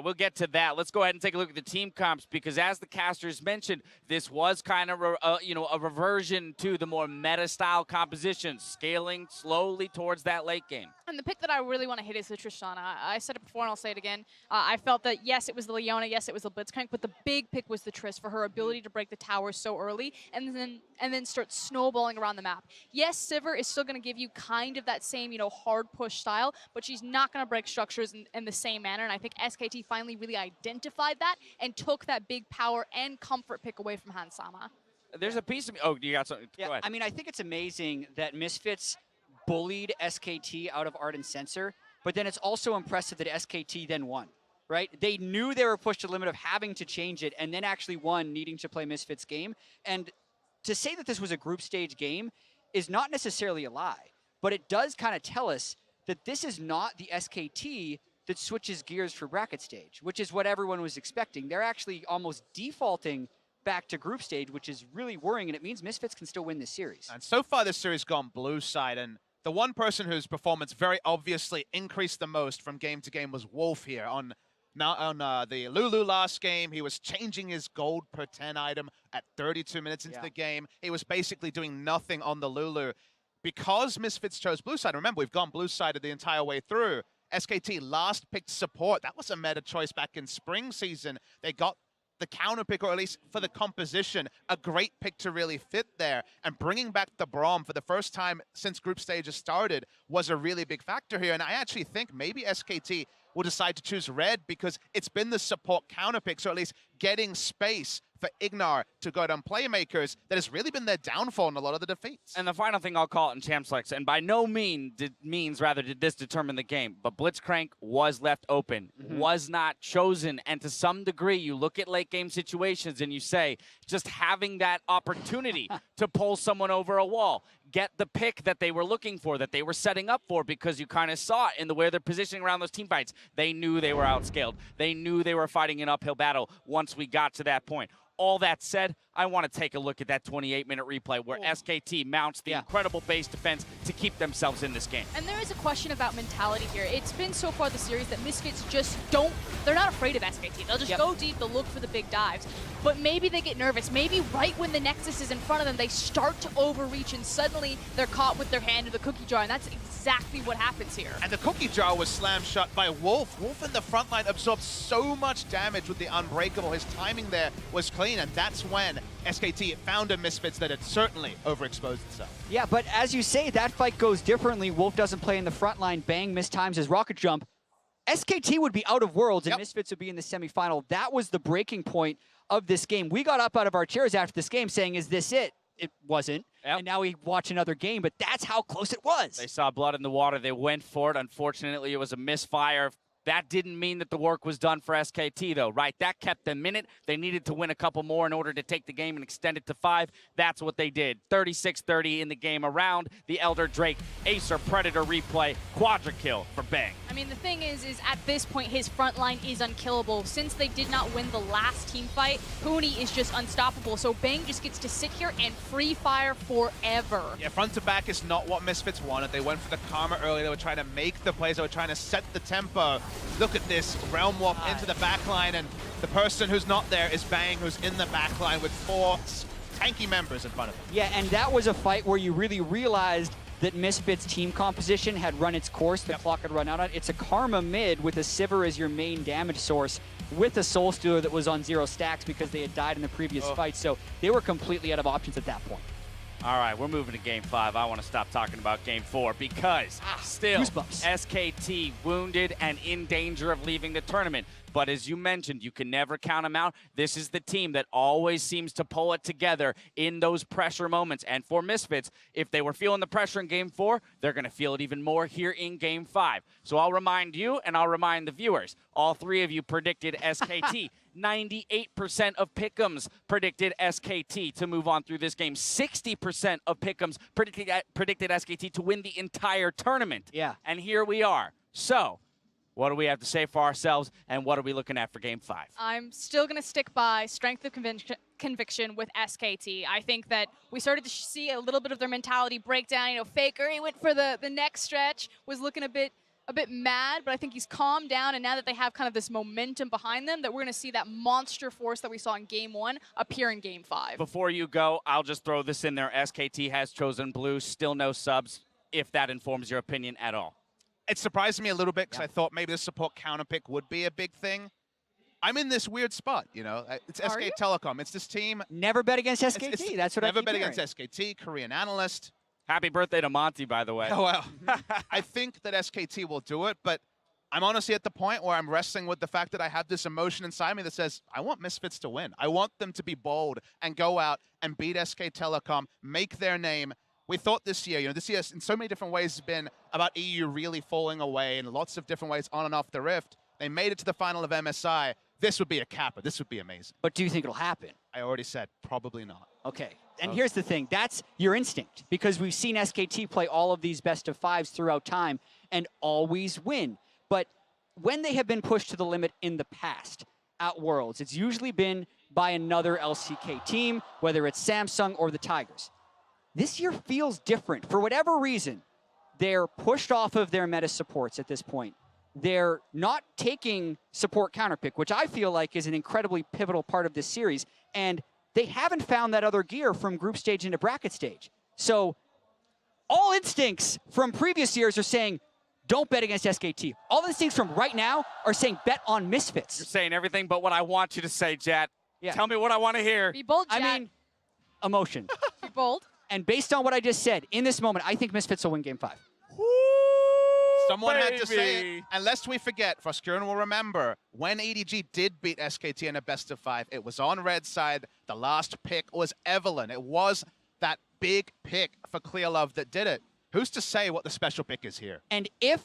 We'll get to that. Let's go ahead and take a look at the team comps, because as the casters mentioned, this was kind of a reversion to the more meta-style compositions, scaling slowly towards that late game. And the pick that I really want to hit is the Tristana. I said it before and I'll say it again. I felt that, yes, it was the Leona, yes, it was the Blitzcrank, but the big pick was the Trist for her ability to break the tower so early and then start snowballing around the map. Yes, Sivir is still going to give you kind of that same, hard push style, but she's not going to break structures in the same manner, and I think SKT finally really identified that and took that big power and comfort pick away from Hans Sama. There's a piece of me. Oh, you got something? Yeah, Go ahead. I mean, I think it's amazing that Misfits bullied SKT out of Ardent Sensor, but then it's also impressive that SKT then won, right? They knew they were pushed to the limit of having to change it, and then actually won, needing to play Misfits game. And to say that this was a group stage game is not necessarily a lie, but it does kind of tell us that this is not the SKT that switches gears for bracket stage, which is what everyone was expecting. They're actually almost defaulting back to group stage, which is really worrying, and it means Misfits can still win this series. And so far, this series gone blue side, and the one person whose performance very obviously increased the most from game to game was Wolf here. On the Lulu last game, he was changing his gold per 10 item at 32 minutes into the game. He was basically doing nothing on the Lulu. Because Misfits chose blue side, remember, we've gone blue sided the entire way through. SKT last picked support. That was a meta choice back in spring season. They got the counter pick, or at least for the composition, a great pick to really fit there. And bringing back the Braum for the first time since group stages started was a really big factor here. And I actually think maybe SKT will decide to choose red because it's been the support counter pick, so at least getting space for IgNar to go down playmakers that has really been their downfall in a lot of the defeats. And the final thing I'll call it in Champ Selects, and by no means did this determine the game, but Blitzcrank was left open, was not chosen, and to some degree you look at late game situations and you say, just having that opportunity to pull someone over a wall, get the pick that they were looking for, that they were setting up for, because you kind of saw it in the way they're positioning around those team fights. They knew they were outscaled. They knew they were fighting an uphill battle once we got to that point. All that said, I want to take a look at that 28-minute replay where SKT mounts the incredible base defense to keep themselves in this game. And there is a question about mentality here. It's been so far this series that Misfits just don't, they're not afraid of SKT. They'll just go deep, they'll look for the big dives. But maybe they get nervous. Maybe right when the Nexus is in front of them, they start to overreach and suddenly they're caught with their hand in the cookie jar. And that's exactly what happens here. And the cookie jar was slammed shut by Wolf. Wolf in the front line absorbed so much damage with the Unbreakable. His timing there was clean, and that's when SKT found a Misfits that had certainly overexposed itself. Yeah, but as you say, that fight goes differently. Wolf doesn't play in the front line. Bang mistimes his rocket jump. SKT would be out of Worlds, and Misfits would be in the semifinal. That was the breaking point of this game. We got up out of our chairs after this game saying, is this it? It wasn't. And now we watch another game, but that's how close it was. They saw blood in the water. They went for it. Unfortunately, it was a misfire. That didn't mean that the work was done for SKT, though, right? That kept them in it. They needed to win a couple more in order to take the game and extend it to 5. That's what they did. 36-30 in the game around the Elder Drake Acer Predator replay. Quadra kill for Bang. I mean, the thing is at this point, his front line is unkillable. Since they did not win the last team fight, Huni is just unstoppable. So Bang just gets to sit here and free fire forever. Yeah, front to back is not what Misfits wanted. They went for the Karma early. They were trying to make the plays. They were trying to set the tempo. Look at this, Realm Warp into the backline, and the person who's not there is Bang, who's in the backline with 4 tanky members in front of him. Yeah, and that was a fight where you really realized that Misfits' team composition had run its course, the clock had run out on. It's a Karma mid with a Sivir as your main damage source, with a Soul Stealer that was on 0 stacks because they had died in the previous fight, so they were completely out of options at that point. All right, we're moving to Game 5. I want to stop talking about Game 4 because still goosebumps. SKT wounded and in danger of leaving the tournament. But as you mentioned, you can never count them out. This is the team that always seems to pull it together in those pressure moments. And for Misfits, if they were feeling the pressure in Game 4, they're going to feel it even more here in Game 5. So I'll remind you and I'll remind the viewers. All 3 of you predicted SKT. 98% of pick'ems predicted SKT to move on through this game. 60% of pick'ems predicted SKT to win the entire tournament. Yeah. And here we are. So, what do we have to say for ourselves, and what are we looking at for Game 5? I'm still going to stick by strength of conviction with SKT. I think that we started to see a little bit of their mentality breakdown. You know, Faker, he went for the next stretch, was looking a bit mad, but I think he's calmed down, and now that they have kind of this momentum behind them, that we're going to see that monster force that we saw in Game 1 appear in Game 5. Before you go, I'll just throw this in there. SKT has chosen blue, still no subs, if that informs your opinion at all. It surprised me a little bit because I thought maybe the support counter pick would be a big thing. I'm in this weird spot, you know. It's SK Telecom. It's this team. Never bet against SKT. That's what I keep Never bet hearing. against SKT, Korean analyst. Happy birthday to Monty, by the way. Oh, well. I think that SKT will do it, but I'm honestly at the point where I'm wrestling with the fact that I have this emotion inside me that says, I want Misfits to win. I want them to be bold and go out and beat SK Telecom, make their name. We thought this year, you know, this year in so many different ways has been about EU really falling away in lots of different ways on and off the Rift. They made it to the final of MSI. This would be a capper. This would be amazing. But do you think it'll happen? I already said probably not. Okay. And here's the thing. That's your instinct, because we've seen SKT play all of these best of 5s throughout time and always win. But when they have been pushed to the limit in the past at Worlds, it's usually been by another LCK team, whether it's Samsung or the Tigers. This year feels different. For whatever reason, they're pushed off of their meta supports at this point. They're not taking support counterpick, which I feel like is an incredibly pivotal part of this series. And they haven't found that other gear from group stage into bracket stage. So all instincts from previous years are saying, don't bet against SKT. All instincts from right now are saying bet on Misfits. You're saying everything but what I want you to say, Jat. Yeah. Tell me what I want to hear. Be bold, Jat. I mean, emotion. Be bold. And based on what I just said, in this moment, I think Misfits will win Game 5. Someone had to say it. And lest we forget, Froskuren will remember, when EDG did beat SKT in a best of 5, it was on red side. The last pick was Evelyn. It was that big pick for Clear Love that did it. Who's to say what the special pick is here? And if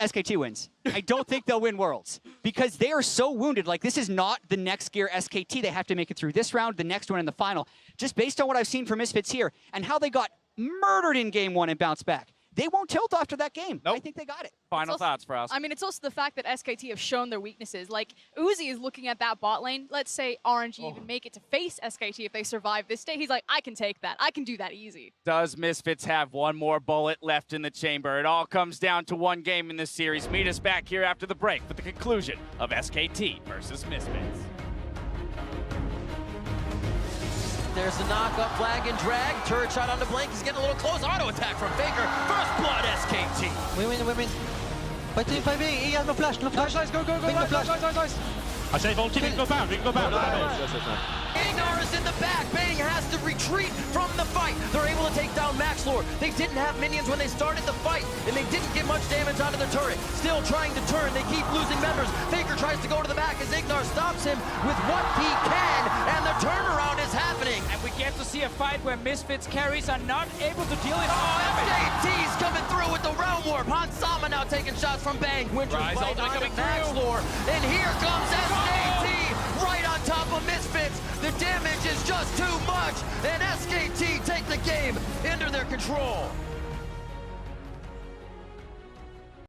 SKT wins, I don't think they'll win Worlds, because they are so wounded. Like, this is not the next gear SKT. They have to make it through this round, the next one in the final. Just based on what I've seen from Misfits here and how they got murdered in Game 1 and bounced back. they won't tilt after that game. Nope. I think they got it. Final also- thoughts for us. I mean, it's also the fact that SKT have shown their weaknesses. Like, Uzi is looking at that bot lane. Let's say RNG even make it to face SKT if they survive this day. He's like, I can take that. I can do that easy. Does Misfits have one more bullet left in the chamber? It all comes down to one game in this series. Meet us back here after the break for the conclusion of SKT versus Misfits. There's the knock-up, flag and drag. Turret shot onto Blank. He's getting a little close. Auto attack from Faker. First blood, SKT. We win. Fight team 5B, he has no flash. Nice, go, Bring the flash. nice. I say Volky, we can go back. IgNar is in the back. Bang has to retreat from the fight. They're able to take down Maxlore. They didn't have minions when they started the fight, and they didn't get much damage onto the turret. Still trying to turn. They keep losing members. Faker tries to go to the back as IgNar stops him with what he can, and the turnaround is happening. And we get to see a fight where Misfits carries are not able to deal with SKT's coming through with the realm warp. Hansama now taking shots from Bang. Winter's Ryze right ultimate onto coming Maxlore. And here comes SKT right on top of Misfits. The damage is just too much. And SKT take the game into their control.